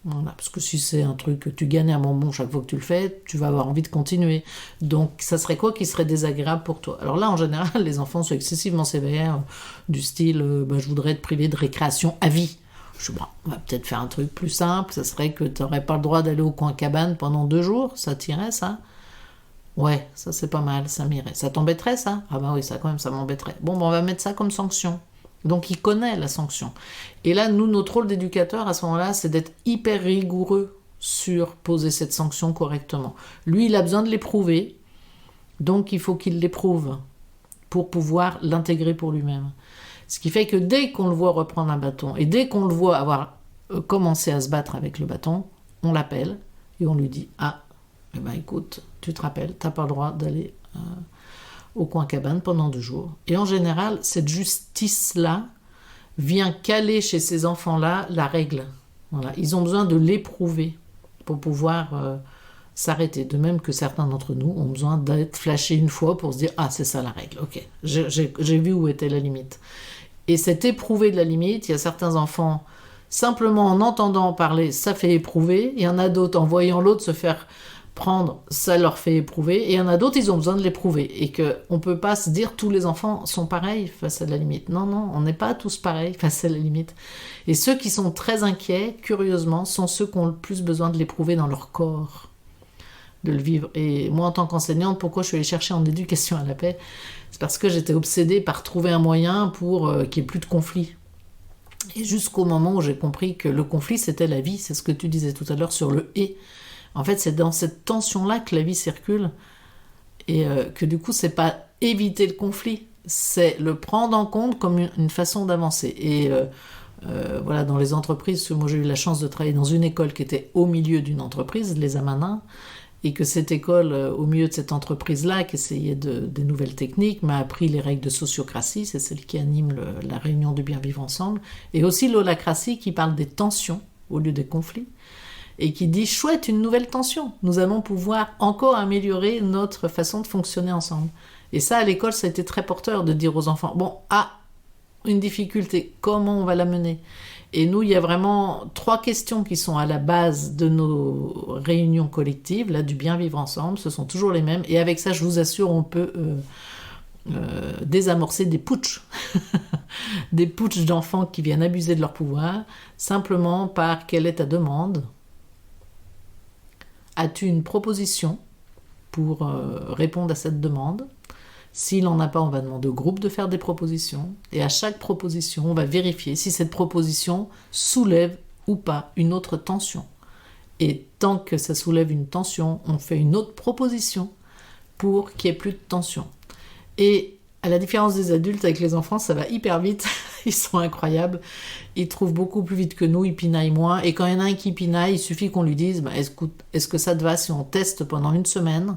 Voilà, parce que si c'est un truc que tu gagnes un bonbon chaque fois que tu le fais, tu vas avoir envie de continuer. Donc, ça serait quoi qui serait désagréable pour toi? Alors là, en général, les enfants sont excessivement sévères, du style je voudrais te priver de récréation à vie. Je dis, bon, on va peut-être faire un truc plus simple, ça serait que tu n'aurais pas le droit d'aller au coin cabane pendant 2 jours, ça t'irait ça? Ouais, ça c'est pas mal, ça m'irait. Ça t'embêterait ça? Ah bah oui, ça quand même, ça m'embêterait. Bon, on va mettre ça comme sanction. Donc il connaît la sanction. Et là, nous, notre rôle d'éducateur à ce moment-là, c'est d'être hyper rigoureux sur poser cette sanction correctement. Lui, il a besoin de l'éprouver, donc il faut qu'il l'éprouve pour pouvoir l'intégrer pour lui-même. Ce qui fait que dès qu'on le voit reprendre un bâton, et dès qu'on le voit avoir commencé à se battre avec le bâton, on l'appelle et on lui dit « Ah, eh ben écoute, tu te rappelles, t'as pas le droit d'aller au coin cabane pendant 2 jours. » Et en général, cette justice-là vient caler chez ces enfants-là la règle. Voilà. Ils ont besoin de l'éprouver pour pouvoir s'arrêter. De même que certains d'entre nous ont besoin d'être flashés une fois pour se dire « Ah, c'est ça la règle, ok, j'ai vu où était la limite. » Et cet éprouver de la limite, il y a certains enfants, simplement en entendant parler, ça fait éprouver. Il y en a d'autres, en voyant l'autre se faire prendre, ça leur fait éprouver. Et il y en a d'autres, ils ont besoin de l'éprouver. Et qu'on ne peut pas se dire tous les enfants sont pareils face à la limite. Non, non, on n'est pas tous pareils face à la limite. Et ceux qui sont très inquiets, curieusement, sont ceux qui ont le plus besoin de l'éprouver dans leur corps, de le vivre. Et moi, en tant qu'enseignante, pourquoi je suis allée chercher en éducation à la paix? C'est parce que j'étais obsédée par trouver un moyen pour qu'il n'y ait plus de conflit. Et jusqu'au moment où j'ai compris que le conflit, c'était la vie. C'est ce que tu disais tout à l'heure sur le « et ». En fait, c'est dans cette tension-là que la vie circule. Et que du coup, c'est pas éviter le conflit. C'est le prendre en compte comme une façon d'avancer. Et voilà, dans les entreprises, parce que moi j'ai eu la chance de travailler dans une école qui était au milieu d'une entreprise, les Amanins, et que cette école, au milieu de cette entreprise-là, qui essayait des nouvelles techniques, m'a appris les règles de sociocratie, c'est celle qui anime la réunion du bien vivre ensemble, et aussi l'holacratie qui parle des tensions au lieu des conflits, et qui dit, chouette, une nouvelle tension, nous allons pouvoir encore améliorer notre façon de fonctionner ensemble. Et ça, à l'école, ça a été très porteur de dire aux enfants, bon, une difficulté, comment on va la mener? Et nous, il y a vraiment 3 questions qui sont à la base de nos réunions collectives, là, du bien vivre ensemble, ce sont toujours les mêmes. Et avec ça, je vous assure, on peut désamorcer des putschs, des putschs d'enfants qui viennent abuser de leur pouvoir, simplement par quelle est ta demande? As-tu une proposition pour répondre à cette demande? S'il n'en a pas, on va demander au groupe de faire des propositions. Et à chaque proposition, on va vérifier si cette proposition soulève ou pas une autre tension. Et tant que ça soulève une tension, on fait une autre proposition pour qu'il n'y ait plus de tension. Et à la différence des adultes, avec les enfants, ça va hyper vite. Ils sont incroyables. Ils trouvent beaucoup plus vite que nous, ils pinaillent moins. Et quand il y en a un qui pinaille, il suffit qu'on lui dise est-ce que ça te va si on teste pendant 1 semaine?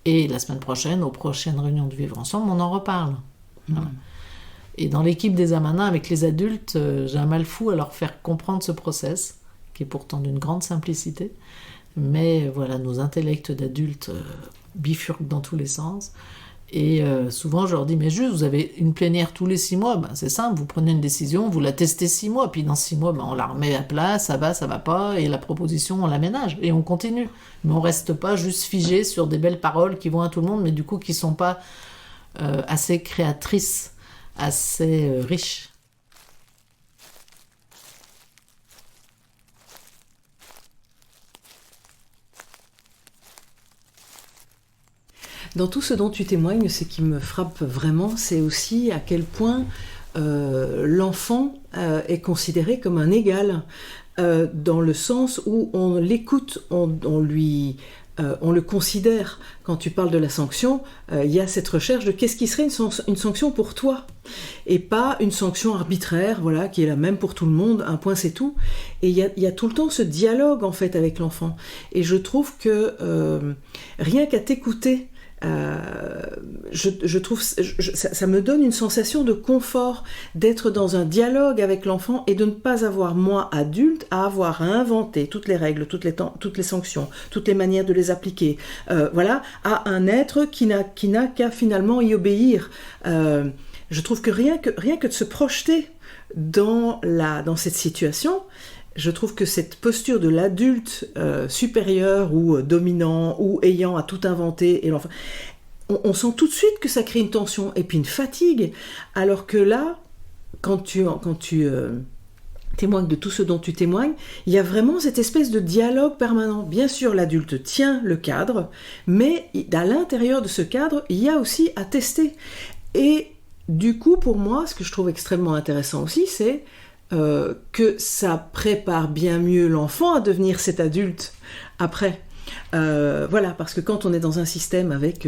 Et la semaine prochaine, aux prochaines réunions de Vivre Ensemble, on en reparle. Voilà. Et dans l'équipe des Amanins, avec les adultes, j'ai un mal fou à leur faire comprendre ce process, qui est pourtant d'une grande simplicité. Mais voilà, nos intellects d'adultes bifurquent dans tous les sens. Et souvent, je leur dis, mais juste, vous avez une plénière tous les 6 mois, c'est simple, vous prenez une décision, vous la testez 6 mois, puis dans 6 mois, on la remet à plat, ça va pas, et la proposition, on l'aménage, et on continue. Mais on reste pas juste figé sur des belles paroles qui vont à tout le monde, mais du coup, qui sont pas assez créatrices, assez riches. Dans tout ce dont tu témoignes, ce qui me frappe vraiment, c'est aussi à quel point l'enfant est considéré comme un égal, dans le sens où on l'écoute, on le considère. Quand tu parles de la sanction, il y a cette recherche de qu'est-ce qui serait une sanction pour toi, et pas une sanction arbitraire, voilà, qui est la même pour tout le monde, un point c'est tout. Et il y a tout le temps ce dialogue en fait avec l'enfant. Et je trouve que rien qu'à t'écouter, je trouve ça me donne une sensation de confort d'être dans un dialogue avec l'enfant et de ne pas avoir, moi adulte, à avoir à inventer toutes les règles, toutes les sanctions, toutes les manières de les appliquer, voilà, à un être qui n'a qu'à finalement y obéir. Je trouve que rien que de se projeter dans cette situation, je trouve que cette posture de l'adulte supérieur ou dominant ou ayant à tout inventer, et l'enfant, on sent tout de suite que ça crée une tension et puis une fatigue, alors que là, quand tu témoignes de tout ce dont tu témoignes, il y a vraiment cette espèce de dialogue permanent. Bien sûr, l'adulte tient le cadre, mais à l'intérieur de ce cadre, il y a aussi à tester. Et du coup, pour moi, ce que je trouve extrêmement intéressant aussi, c'est que ça prépare bien mieux l'enfant à devenir cet adulte après. Voilà, parce que quand on est dans un système avec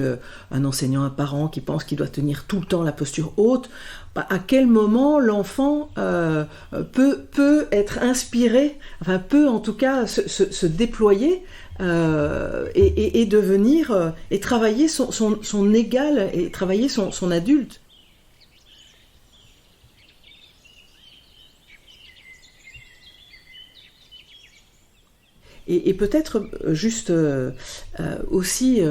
un enseignant, un parent qui pense qu'il doit tenir tout le temps la posture haute, à quel moment l'enfant peut être inspiré, enfin peut en tout cas se déployer et devenir et travailler son égal et travailler son adulte. Et peut-être juste aussi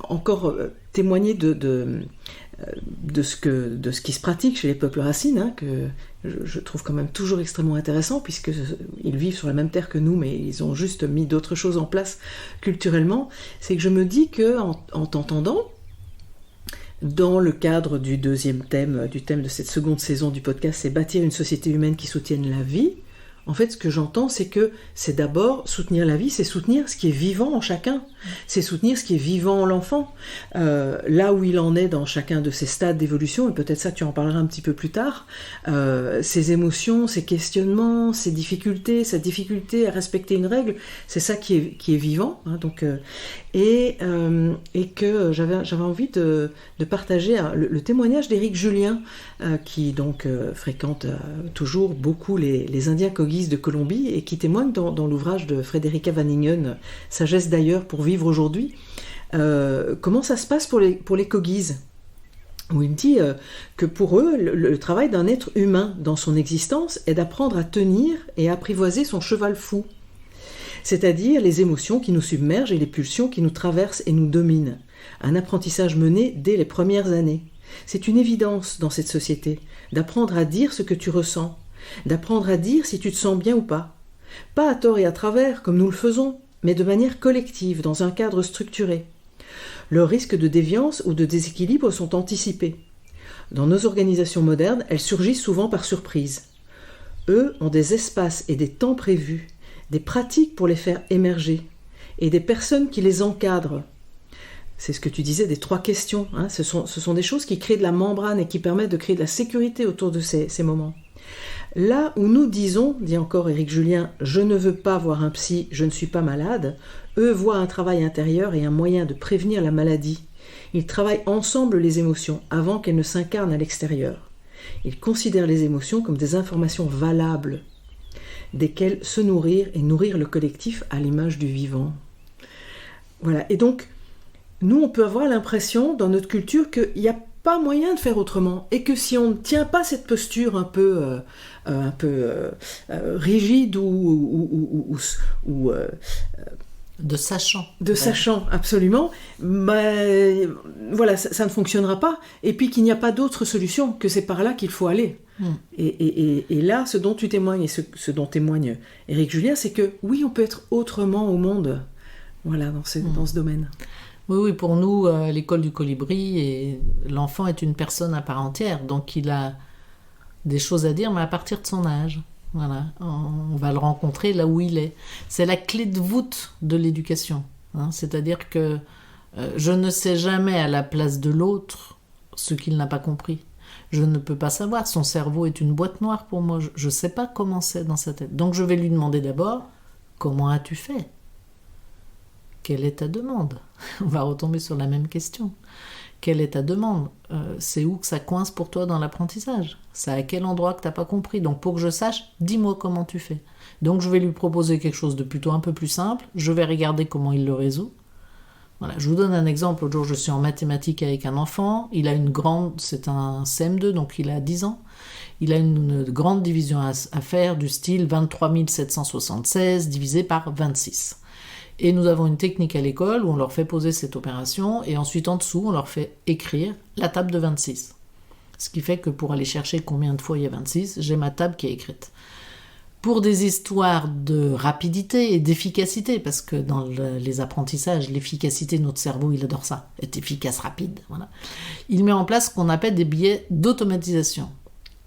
encore témoigner de ce qui se pratique chez les peuples racines, hein, que je trouve quand même toujours extrêmement intéressant, puisqu'ils vivent sur la même terre que nous, mais ils ont juste mis d'autres choses en place culturellement. C'est que je me dis qu'en t'entendant, dans le cadre du deuxième thème, du thème de cette seconde saison du podcast, c'est bâtir une société humaine qui soutienne la vie. En fait, ce que j'entends, c'est que c'est d'abord soutenir la vie, c'est soutenir ce qui est vivant en chacun, c'est soutenir ce qui est vivant en l'enfant, là où il en est dans chacun de ses stades d'évolution, et peut-être ça tu en parleras un petit peu plus tard, ses émotions, ses questionnements, ses difficultés, sa difficulté à respecter une règle, c'est ça qui est vivant, hein, donc, et que j'avais envie de partager le témoignage d'Éric Julien, qui donc fréquente toujours beaucoup les Indiens Kogis de Colombie et qui témoigne dans l'ouvrage de Frederica Van Ingen, Sagesse d'ailleurs pour vivre aujourd'hui, comment ça se passe pour les Kogis, où il dit que pour eux, le travail d'un être humain dans son existence est d'apprendre à tenir et à apprivoiser son cheval fou, c'est-à-dire les émotions qui nous submergent et les pulsions qui nous traversent et nous dominent, un apprentissage mené dès les premières années. C'est une évidence dans cette société d'apprendre à dire ce que tu ressens, d'apprendre à dire si tu te sens bien ou pas. Pas à tort et à travers, comme nous le faisons, mais de manière collective, dans un cadre structuré. Leurs risques de déviance ou de déséquilibre sont anticipés. Dans nos organisations modernes, elles surgissent souvent par surprise. Eux ont des espaces et des temps prévus, des pratiques pour les faire émerger, et des personnes qui les encadrent. C'est ce que tu disais des 3 questions, hein. Ce sont des choses qui créent de la membrane et qui permettent de créer de la sécurité autour de ces moments. Là où nous disons, dit encore Éric Julien, je ne veux pas voir un psy, je ne suis pas malade, eux voient un travail intérieur et un moyen de prévenir la maladie. Ils travaillent ensemble les émotions avant qu'elles ne s'incarnent à l'extérieur. Ils considèrent les émotions comme des informations valables, desquelles se nourrir et nourrir le collectif à l'image du vivant. Voilà, et donc, nous on peut avoir l'impression dans notre culture qu'il n'y a pas moyen de faire autrement, et que si on ne tient pas cette posture un peu rigide ou de sachant. De sachant, absolument, voilà, ça ne fonctionnera pas, et puis qu'il n'y a pas d'autre solution, que c'est par là qu'il faut aller. Et là, ce dont tu témoignes, et ce dont témoigne Éric Julien, c'est que oui, on peut être autrement au monde, voilà, dans ce domaine. Oui, pour nous, l'école du colibri, et l'enfant est une personne à part entière, donc il a des choses à dire, mais à partir de son âge. Voilà, on va le rencontrer là où il est. C'est la clé de voûte de l'éducation, hein. C'est-à-dire que je ne sais jamais à la place de l'autre ce qu'il n'a pas compris. Je ne peux pas savoir, son cerveau est une boîte noire pour moi, je ne sais pas comment c'est dans sa tête. Donc je vais lui demander d'abord, comment as-tu fait ? Quelle est ta demande ? On va retomber sur la même question. Quelle est ta demande ? C'est où que ça coince pour toi dans l'apprentissage ? C'est à quel endroit que tu n'as pas compris ? Donc pour que je sache, dis-moi comment tu fais. Donc je vais lui proposer quelque chose de plutôt un peu plus simple. Je vais regarder comment il le résout. Voilà, je vous donne un exemple. L'autre jour, je suis en mathématiques avec un enfant. Il a c'est un CM2, donc il a 10 ans. Il a une grande division à faire du style 23 776 divisé par 26. Et nous avons une technique à l'école où on leur fait poser cette opération et ensuite en dessous, on leur fait écrire la table de 26. Ce qui fait que pour aller chercher combien de fois il y a 26, j'ai ma table qui est écrite. pour des histoires de rapidité et d'efficacité, parce que dans les apprentissages, l'efficacité de notre cerveau, il adore ça, être efficace, rapide. Voilà. Il met en place ce qu'on appelle des biais d'automatisation.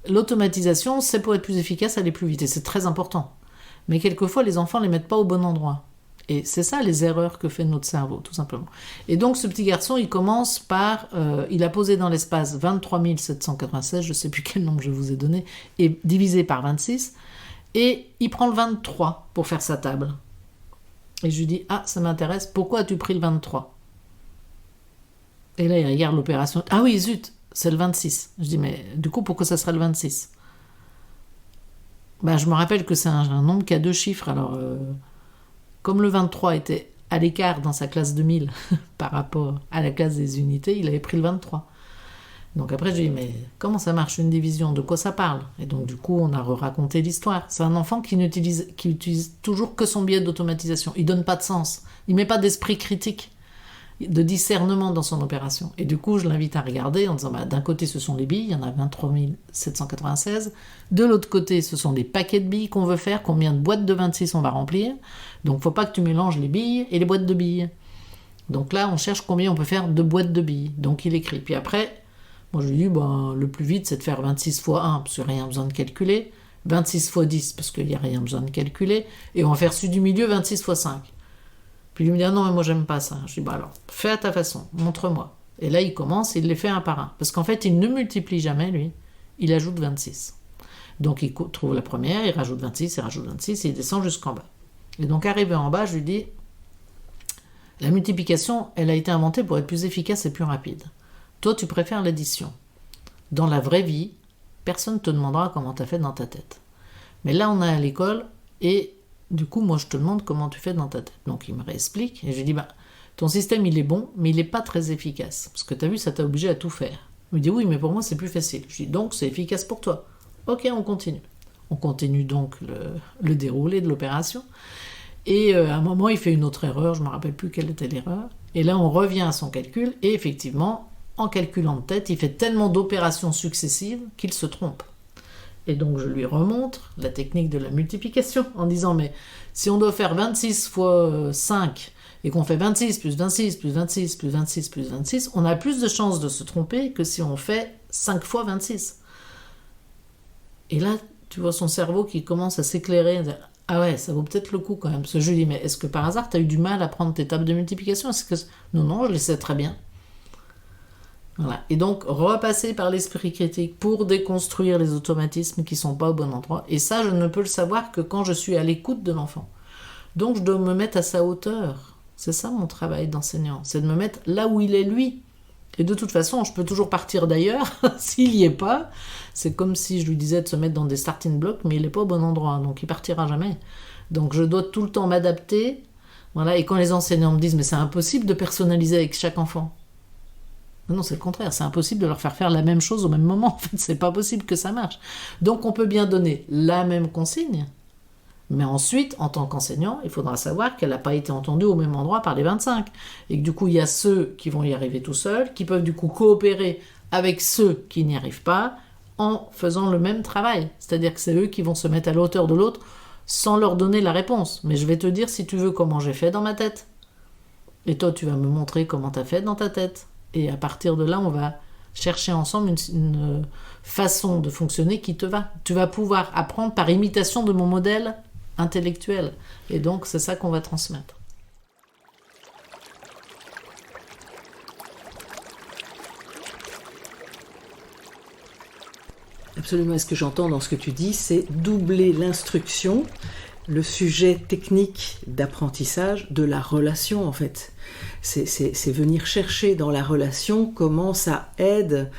L'automatisation, c'est pour être plus efficace, aller plus vite, et c'est très important. Mais quelquefois, les enfants ne les mettent pas au bon endroit. Et c'est ça les erreurs que fait notre cerveau, tout simplement. Et donc ce petit garçon, il commence par... il a posé dans l'espace 23 796, je ne sais plus quel nombre je vous ai donné, et divisé par 26, et il prend le 23 pour faire sa table. Et je lui dis, ah, ça m'intéresse, pourquoi as-tu pris le 23 ? Et là, il regarde l'opération. Ah oui, zut, c'est le 26. Je dis, mais du coup, pourquoi ça serait le 26 ? Ben, je me rappelle que c'est un nombre qui a 2 chiffres. Alors, comme le 23 était à l'écart dans sa classe de 1000 par rapport à la classe des unités, il avait pris le 23. Donc après, je lui ai dit, mais comment ça marche une division ? De quoi ça parle ? Et donc du coup, on a raconté l'histoire. C'est un enfant qui utilise toujours que son biais d'automatisation. Il donne pas de sens. Il met pas d'esprit critique, de discernement dans son opération. Et du coup, je l'invite à regarder en disant, bah, d'un côté, ce sont les billes, il y en a 23 796. De l'autre côté, ce sont des paquets de billes qu'on veut faire. Combien de boîtes de 26 on va remplir ? Donc, faut pas que tu mélanges les billes et les boîtes de billes. Donc là, on cherche combien on peut faire de boîtes de billes. Donc, il écrit. Puis après... Moi, je lui dis, le plus vite, c'est de faire 26 fois 1, parce qu'il n'y a rien besoin de calculer. 26 fois 10, parce qu'il n'y a rien besoin de calculer. Et on va faire celui du milieu, 26 fois 5. Puis il me dit, ah non, mais moi, j'aime pas ça. Je lui dis, alors, fais à ta façon, montre-moi. Et là, il commence, il les fait un par un. Parce qu'en fait, il ne multiplie jamais, lui. Il ajoute 26. Donc, il trouve la première, il rajoute 26, il rajoute 26, et il descend jusqu'en bas. Et donc, arrivé en bas, je lui dis, la multiplication, elle a été inventée pour être plus efficace et plus rapide. Toi, tu préfères l'addition. Dans la vraie vie, personne ne te demandera comment tu as fait dans ta tête. Mais là, on est à l'école et du coup, moi, je te demande comment tu fais dans ta tête. Donc, il me réexplique et je lui dis, ton système, il est bon, mais il n'est pas très efficace. Parce que tu as vu, ça t'a obligé à tout faire. Il me dit, oui, mais pour moi, c'est plus facile. Je dis, donc, c'est efficace pour toi. Ok, on continue. On continue donc le déroulé de l'opération. Et à un moment, il fait une autre erreur. Je ne me rappelle plus quelle était l'erreur. Et là, on revient à son calcul et effectivement... En calculant de tête, il fait tellement d'opérations successives qu'il se trompe. Et donc je lui remontre la technique de la multiplication en disant, mais si on doit faire 26 fois 5 et qu'on fait 26 plus 26 plus 26 plus 26 plus 26, on a plus de chances de se tromper que si on fait 5 fois 26. Et là, tu vois son cerveau qui commence à s'éclairer. Ah ouais, ça vaut peut-être le coup quand même. Parce que je lui dis, mais est-ce que par hasard, tu as eu du mal à prendre tes tables de multiplication ? Non, je les sais très bien. Voilà. Et donc, repasser par l'esprit critique pour déconstruire les automatismes qui ne sont pas au bon endroit. Et ça, je ne peux le savoir que quand je suis à l'écoute de l'enfant. Donc, je dois me mettre à sa hauteur. C'est ça mon travail d'enseignant. C'est de me mettre là où il est lui. Et de toute façon, je peux toujours partir d'ailleurs. S'il n'y est pas, c'est comme si je lui disais de se mettre dans des starting blocks, mais il n'est pas au bon endroit. Donc, il partira jamais. Donc, je dois tout le temps m'adapter. Voilà. Et quand les enseignants me disent, mais c'est impossible de personnaliser avec chaque enfant. Non, c'est le contraire, c'est impossible de leur faire la même chose au même moment, en fait, c'est pas possible que ça marche. Donc on peut bien donner la même consigne, mais ensuite, en tant qu'enseignant, il faudra savoir qu'elle n'a pas été entendue au même endroit par les 25, et que du coup, il y a ceux qui vont y arriver tout seuls, qui peuvent du coup coopérer avec ceux qui n'y arrivent pas, en faisant le même travail, c'est-à-dire que c'est eux qui vont se mettre à la hauteur de l'autre, sans leur donner la réponse. Mais je vais te dire, si tu veux, comment j'ai fait dans ma tête, et toi, tu vas me montrer comment tu as fait dans ta tête. Et à partir de là, on va chercher ensemble une façon de fonctionner qui te va. Tu vas pouvoir apprendre par imitation de mon modèle intellectuel. Et donc, c'est ça qu'on va transmettre. Absolument. Et ce que j'entends dans ce que tu dis, c'est doubler l'instruction, le sujet technique d'apprentissage de la relation, en fait. C'est venir chercher dans la relation comment ça aide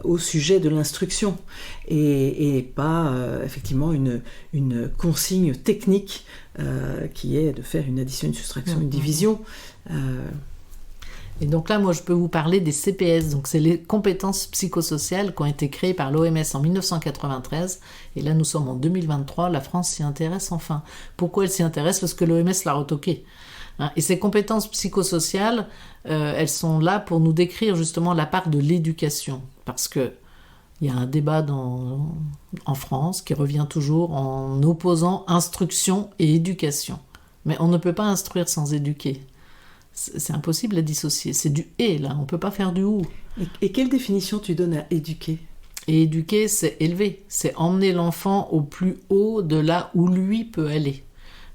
au sujet de l'instruction et pas effectivement une consigne technique qui est de faire une addition, une soustraction, une division. Et donc là, moi, je peux vous parler des CPS. Donc, c'est les compétences psychosociales qui ont été créées par l'OMS en 1993. Et là, nous sommes en 2023. La France s'y intéresse enfin. Pourquoi elle s'y intéresse ? Parce que l'OMS l'a retoqué. Et ces compétences psychosociales, elles sont là pour nous décrire justement la part de l'éducation. Parce que Il y a un débat en France qui revient toujours en opposant instruction et éducation. Mais on ne peut pas instruire sans éduquer. C'est impossible à dissocier. C'est du « et » là, on ne peut pas faire du « ou ». Et quelle définition tu donnes à éduquer ? Et éduquer, c'est élever. C'est emmener l'enfant au plus haut de là où lui peut aller.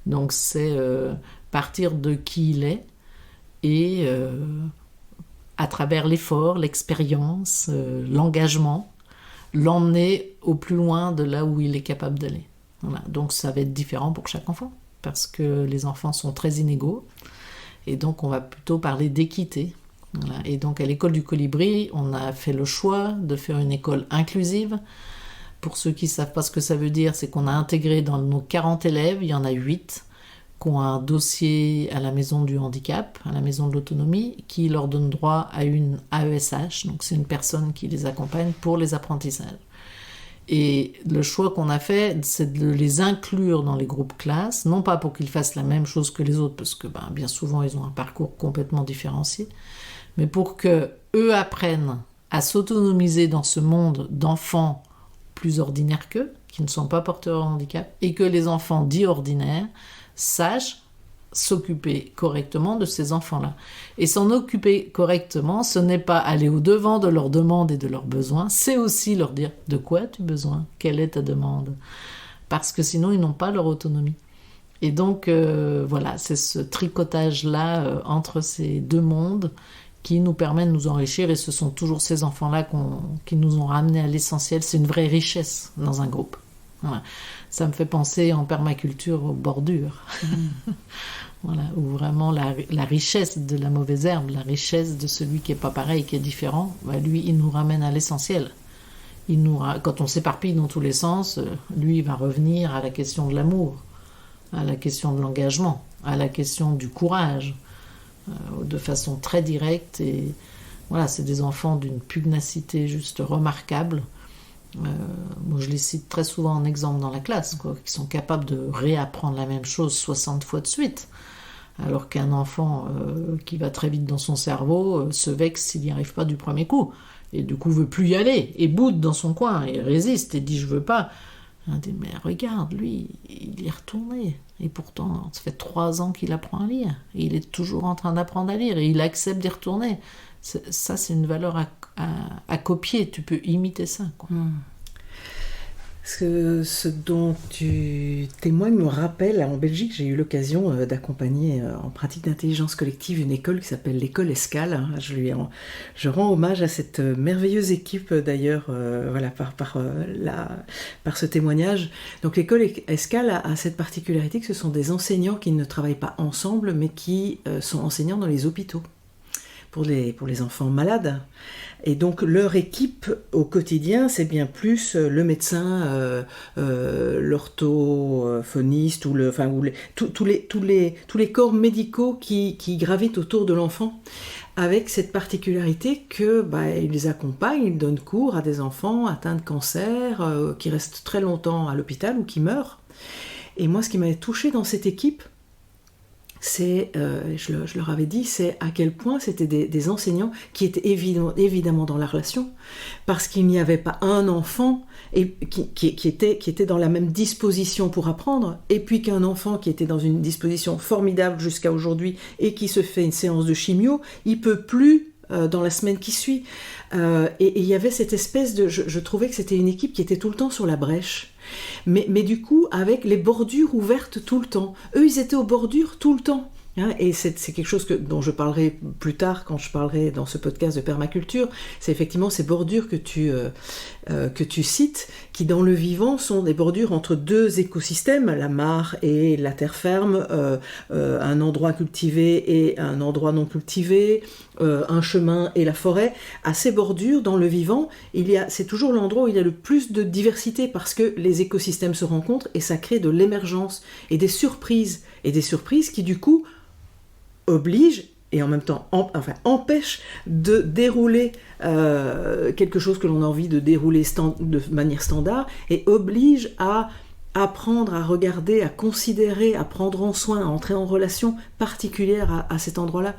Donc c'est partir de qui il est et à travers l'effort, l'expérience, l'engagement, l'emmener au plus loin de là où il est capable d'aller. Voilà. Donc ça va être différent pour chaque enfant, parce que les enfants sont très inégaux, et donc on va plutôt parler d'équité. Voilà. Et donc à l'école du Colibri, on a fait le choix de faire une école inclusive. Pour ceux qui ne savent pas ce que ça veut dire, c'est qu'on a intégré dans nos 40 élèves, il y en a 8 qui ont un dossier à la maison du handicap, à la maison de l'autonomie, qui leur donne droit à une AESH, donc c'est une personne qui les accompagne pour les apprentissages. Et le choix qu'on a fait, c'est de les inclure dans les groupes classes, non pas pour qu'ils fassent la même chose que les autres, parce que bien souvent ils ont un parcours complètement différencié, mais pour qu'eux apprennent à s'autonomiser dans ce monde d'enfants plus ordinaires qu'eux, qui ne sont pas porteurs de handicap, et que les enfants dits ordinaires sachent s'occuper correctement de ces enfants-là. Et s'en occuper correctement, ce n'est pas aller au-devant de leurs demandes et de leurs besoins, c'est aussi leur dire de quoi as-tu besoin, quelle est ta demande, parce que sinon ils n'ont pas leur autonomie. Et donc voilà, c'est ce tricotage-là entre ces deux mondes qui nous permet de nous enrichir, et ce sont toujours ces enfants-là qui nous ont ramenés à l'essentiel. C'est une vraie richesse dans un groupe. Voilà. Ça me fait penser en permaculture aux bordures. Voilà, où vraiment la richesse de la mauvaise herbe, la richesse de celui qui n'est pas pareil, qui est différent, lui, il nous ramène à l'essentiel. Quand on s'éparpille dans tous les sens, lui, il va revenir à la question de l'amour, à la question de l'engagement, à la question du courage, de façon très directe. Et voilà, c'est des enfants d'une pugnacité juste remarquable. Moi je les cite très souvent en exemple dans la classe, qui sont capables de réapprendre la même chose 60 fois de suite, alors qu'un enfant qui va très vite dans son cerveau se vexe s'il n'y arrive pas du premier coup, et du coup veut plus y aller, et boude dans son coin, et résiste, et dit je veux pas. On dit mais regarde, lui, il y est retourné, et pourtant ça fait 3 ans qu'il apprend à lire, et il est toujours en train d'apprendre à lire, et il accepte d'y retourner. Ça, c'est une valeur à copier, tu peux imiter ça, quoi. Ce dont tu témoignes me rappelle, en Belgique, j'ai eu l'occasion d'accompagner en pratique d'intelligence collective une école qui s'appelle l'école Escale. Je rends hommage à cette merveilleuse équipe d'ailleurs, voilà, par ce témoignage. Donc l'école Escale a cette particularité que ce sont des enseignants qui ne travaillent pas ensemble, mais qui sont enseignants dans les hôpitaux pour les enfants malades. Et donc leur équipe au quotidien, c'est bien plus le médecin, l'orthophoniste ou tous les corps médicaux qui gravitent autour de l'enfant, avec cette particularité que ils les accompagnent, ils donnent cours à des enfants atteints de cancer, qui restent très longtemps à l'hôpital ou qui meurent. Et moi, ce qui m'avait touchée dans cette équipe, c'est, je leur avais dit, c'est à quel point c'était des enseignants qui étaient évidemment dans la relation, parce qu'il n'y avait pas un enfant qui était dans la même disposition pour apprendre, et puis qu'un enfant qui était dans une disposition formidable jusqu'à aujourd'hui et qui se fait une séance de chimio, il peut plus dans la semaine qui suit. Et il y avait cette espèce de... Je trouvais que c'était une équipe qui était tout le temps sur la brèche. Mais du coup, avec les bordures ouvertes tout le temps. Eux, ils étaient aux bordures tout le temps. Et c'est quelque chose dont je parlerai plus tard quand je parlerai dans ce podcast de permaculture. C'est effectivement ces bordures que tu cites, qui dans le vivant sont des bordures entre deux écosystèmes, la mare et la terre ferme, un endroit cultivé et un endroit non cultivé, un chemin et la forêt. À ces bordures, dans le vivant, c'est toujours l'endroit où il y a le plus de diversité, parce que les écosystèmes se rencontrent et ça crée de l'émergence et des surprises qui du coup obligent et en même temps empêchent de dérouler quelque chose que l'on a envie de dérouler de manière standard, et obligent à apprendre à regarder, à considérer, à prendre en soin, à entrer en relation particulière à cet endroit-là.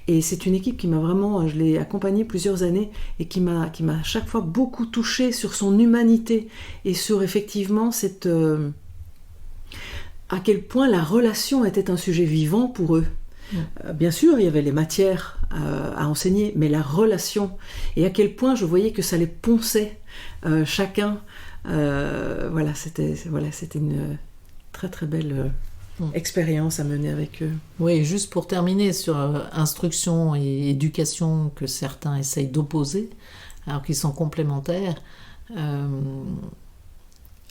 Et c'est une équipe qui m'a vraiment, je l'ai accompagnée plusieurs années et qui m'a à chaque fois beaucoup touchée sur son humanité et sur effectivement à quel point la relation était un sujet vivant pour eux. Bien sûr, il y avait les matières à enseigner, mais la relation, et à quel point je voyais que ça les ponçait chacun. C'était une très très belle expérience à mener avec eux. Oui, juste pour terminer sur instruction et éducation que certains essayent d'opposer, alors qu'ils sont complémentaires.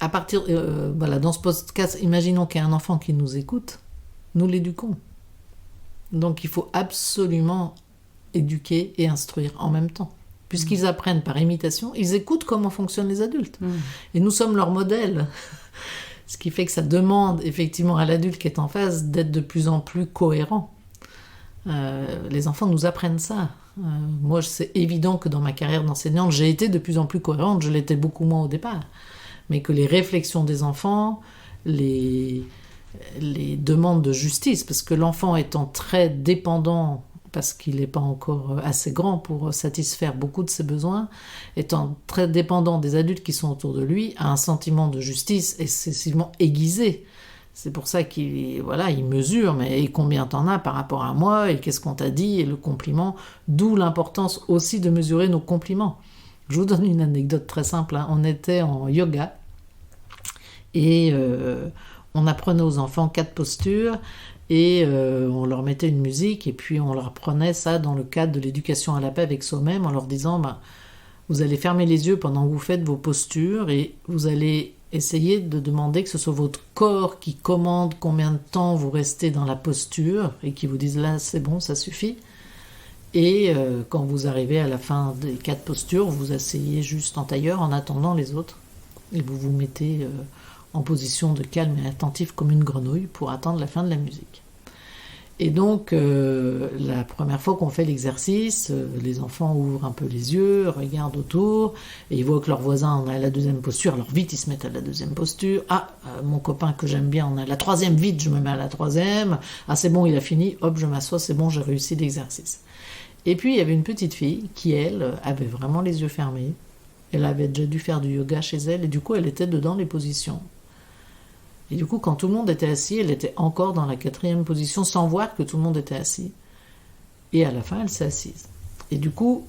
À partir, dans ce podcast, imaginons qu'il y a un enfant qui nous écoute, nous l'éduquons. Donc il faut absolument éduquer et instruire en même temps. Puisqu'ils apprennent par imitation, ils écoutent comment fonctionnent les adultes. Et nous sommes leur modèle. Ce qui fait que ça demande effectivement à l'adulte qui est en face d'être de plus en plus cohérent. Les enfants nous apprennent ça. Moi, c'est évident que dans ma carrière d'enseignante, j'ai été de plus en plus cohérente. Je l'étais beaucoup moins au départ. Mais que les réflexions des enfants, les demandes de justice, parce que l'enfant étant très dépendant, parce qu'il n'est pas encore assez grand pour satisfaire beaucoup de ses besoins, étant très dépendant des adultes qui sont autour de lui, a un sentiment de justice excessivement aiguisé. C'est pour ça qu'il mesure, mais et combien t'en as par rapport à moi, et qu'est-ce qu'on t'a dit, et le compliment, d'où l'importance aussi de mesurer nos compliments. Je vous donne une anecdote très simple. On était en yoga, et on apprenait aux enfants 4 postures, et on leur mettait une musique, et puis on leur apprenait ça dans le cadre de l'éducation à la paix avec soi-même, en leur disant vous allez fermer les yeux pendant que vous faites vos postures, et vous allez essayer de demander que ce soit votre corps qui commande combien de temps vous restez dans la posture, et qui vous dise là c'est bon, ça suffit. Et quand vous arrivez à la fin des 4 postures, vous asseyez juste en tailleur en attendant les autres, et vous vous mettez en position de calme et attentif comme une grenouille pour attendre la fin de la musique. Et donc, la première fois qu'on fait l'exercice, les enfants ouvrent un peu les yeux, regardent autour, et ils voient que leur voisin en a à la 2e posture, alors vite ils se mettent à la 2e posture. Mon copain que j'aime bien en a la 3e, vite je me mets à la 3e. C'est bon, il a fini, hop, je m'assois, c'est bon, j'ai réussi l'exercice. Et puis il y avait une petite fille qui, elle, avait vraiment les yeux fermés. Elle avait déjà dû faire du yoga chez elle, et du coup elle était dedans les positions. Et du coup, quand tout le monde était assis, elle était encore dans la 4e position, sans voir que tout le monde était assis. Et à la fin, elle s'est assise. Et du coup,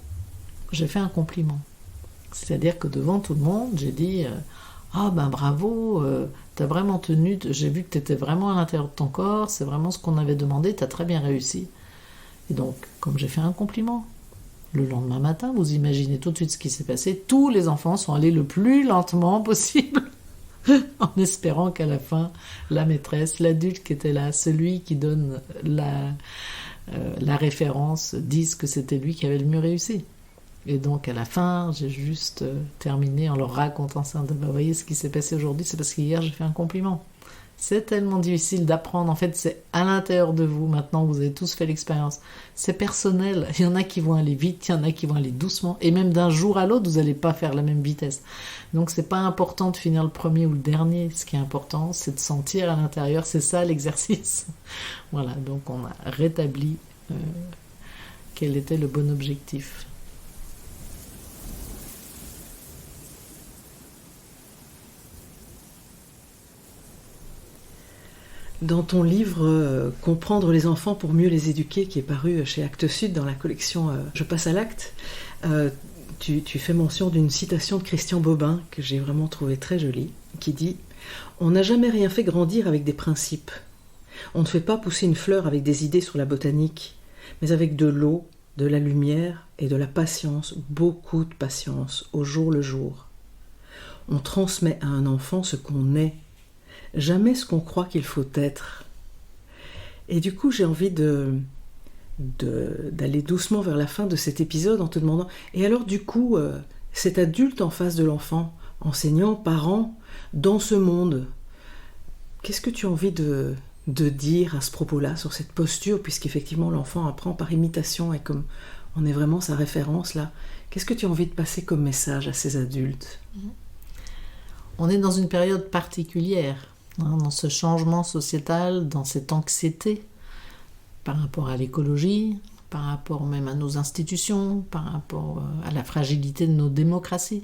j'ai fait un compliment. C'est-à-dire que devant tout le monde, j'ai dit bravo, t'as vraiment tenu, j'ai vu que t'étais vraiment à l'intérieur de ton corps, c'est vraiment ce qu'on avait demandé, t'as très bien réussi. Et donc, comme j'ai fait un compliment, le lendemain matin, vous imaginez tout de suite ce qui s'est passé, tous les enfants sont allés le plus lentement possible. En espérant qu'à la fin, la maîtresse, l'adulte qui était là, celui qui donne la référence, dise que c'était lui qui avait le mieux réussi. Et donc à la fin, j'ai juste terminé en leur racontant ça. Vous voyez ce qui s'est passé aujourd'hui, c'est parce qu'hier j'ai fait un compliment. C'est tellement difficile d'apprendre. En fait, c'est à l'intérieur de vous. Maintenant, vous avez tous fait l'expérience. C'est personnel. Il y en a qui vont aller vite, il y en a qui vont aller doucement. Et même d'un jour à l'autre, vous n'allez pas faire la même vitesse. Donc, c'est pas important de finir le premier ou le dernier. Ce qui est important, c'est de sentir à l'intérieur. C'est ça l'exercice. Voilà. Donc, on a rétabli quel était le bon objectif. Dans ton livre « Comprendre les enfants pour mieux les éduquer » qui est paru chez Actes Sud dans la collection « Je passe à l'acte », tu fais mention d'une citation de Christian Bobin que j'ai vraiment trouvée très jolie, qui dit « On n'a jamais rien fait grandir avec des principes. On ne fait pas pousser une fleur avec des idées sur la botanique, mais avec de l'eau, de la lumière et de la patience, beaucoup de patience, au jour le jour. On transmet à un enfant ce qu'on est, jamais ce qu'on croit qu'il faut être. » Et du coup, j'ai envie d'aller doucement vers la fin de cet épisode en te demandant, et alors du coup, cet adulte en face de l'enfant, enseignant, parent, dans ce monde, qu'est-ce que tu as envie de dire à ce propos-là, sur cette posture, puisqu'effectivement l'enfant apprend par imitation, et comme on est vraiment sa référence là, qu'est-ce que tu as envie de passer comme message à ces adultes ? on est dans une période particulière, dans ce changement sociétal, dans cette anxiété par rapport à l'écologie, par rapport même à nos institutions, par rapport à la fragilité de nos démocraties.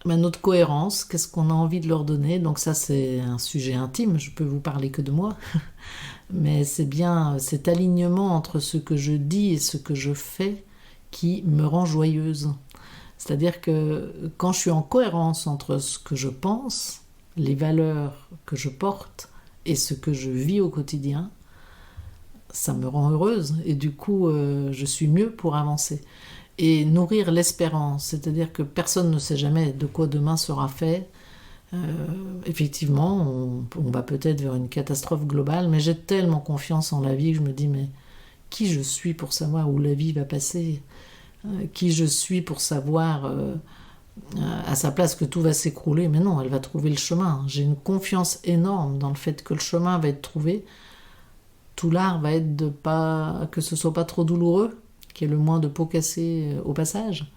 Notre cohérence, qu'est-ce qu'on a envie de leur donner? Donc ça, c'est un sujet intime, je peux vous parler que de moi. Mais c'est bien cet alignement entre ce que je dis et ce que je fais qui me rend joyeuse. C'est-à-dire que quand je suis en cohérence entre ce que je pense, les valeurs que je porte et ce que je vis au quotidien, ça me rend heureuse et du coup je suis mieux pour avancer. Et nourrir l'espérance, c'est-à-dire que personne ne sait jamais de quoi demain sera fait. Effectivement, on va peut-être vers une catastrophe globale, mais j'ai tellement confiance en la vie que je me dis, mais qui je suis pour savoir où la vie va passer? Qui je suis pour savoir à sa place que tout va s'écrouler? Mais non, elle va trouver le chemin. J'ai une confiance énorme dans le fait que le chemin va être trouvé. Tout l'art va être que ce soit pas trop douloureux, qu'il y ait le moins de peau cassée au passage.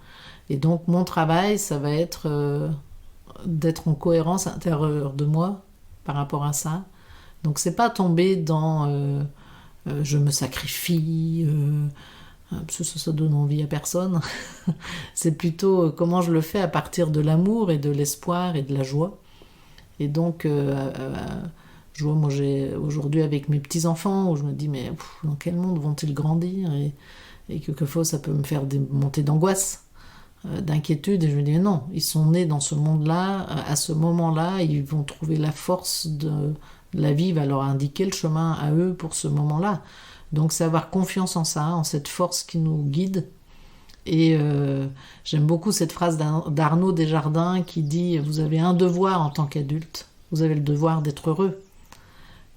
Et donc mon travail, ça va être d'être en cohérence intérieure de moi par rapport à ça. Donc c'est pas tomber dans je me sacrifie, parce que ça donne envie à personne. C'est plutôt comment je le fais à partir de l'amour et de l'espoir et de la joie. Et donc je vois, moi j'ai aujourd'hui avec mes petits-enfants où je me dis mais dans quel monde vont-ils grandir, et quelquefois ça peut me faire des montées d'angoisse, d'inquiétude, et je me dis mais non, ils sont nés dans ce monde-là, à ce moment-là, ils vont trouver la force de la vie, va leur indiquer le chemin à eux pour ce moment-là. Donc c'est avoir confiance en ça, en cette force qui nous guide. Et j'aime beaucoup cette phrase d'Arnaud Desjardins qui dit « Vous avez un devoir en tant qu'adulte, vous avez le devoir d'être heureux ».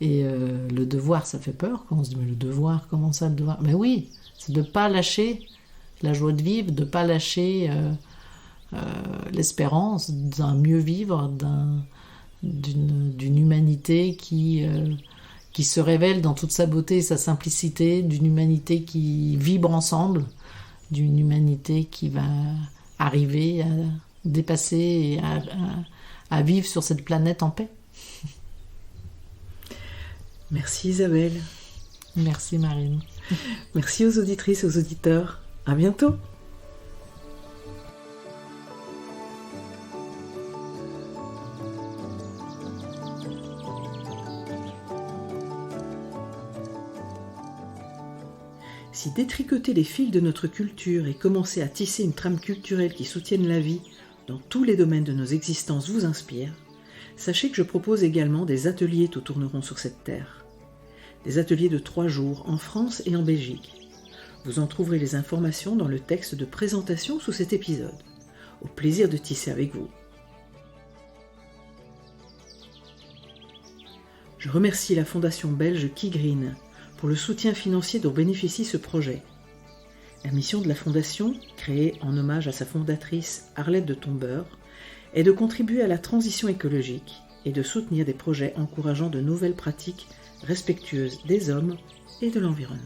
Et le devoir, ça fait peur quand on se dit « Mais le devoir, comment ça le devoir ?» Mais oui, c'est de ne pas lâcher la joie de vivre, de ne pas lâcher l'espérance d'un mieux vivre, d'une humanité qui se révèle dans toute sa beauté et sa simplicité, d'une humanité qui vibre ensemble, d'une humanité qui va arriver à dépasser et à vivre sur cette planète en paix. Merci Isabelle. Merci Marine. Merci aux auditrices et aux auditeurs. À bientôt. Si détricoter les fils de notre culture et commencer à tisser une trame culturelle qui soutienne la vie dans tous les domaines de nos existences vous inspire, sachez que je propose également des ateliers tout tourneront sur cette terre. Des ateliers de 3 jours en France et en Belgique. Vous en trouverez les informations dans le texte de présentation sous cet épisode. Au plaisir de tisser avec vous. Je remercie la fondation belge Keygreen pour le soutien financier dont bénéficie ce projet. La mission de la fondation, créée en hommage à sa fondatrice Arlette de Tombeur, est de contribuer à la transition écologique et de soutenir des projets encourageant de nouvelles pratiques respectueuses des hommes et de l'environnement.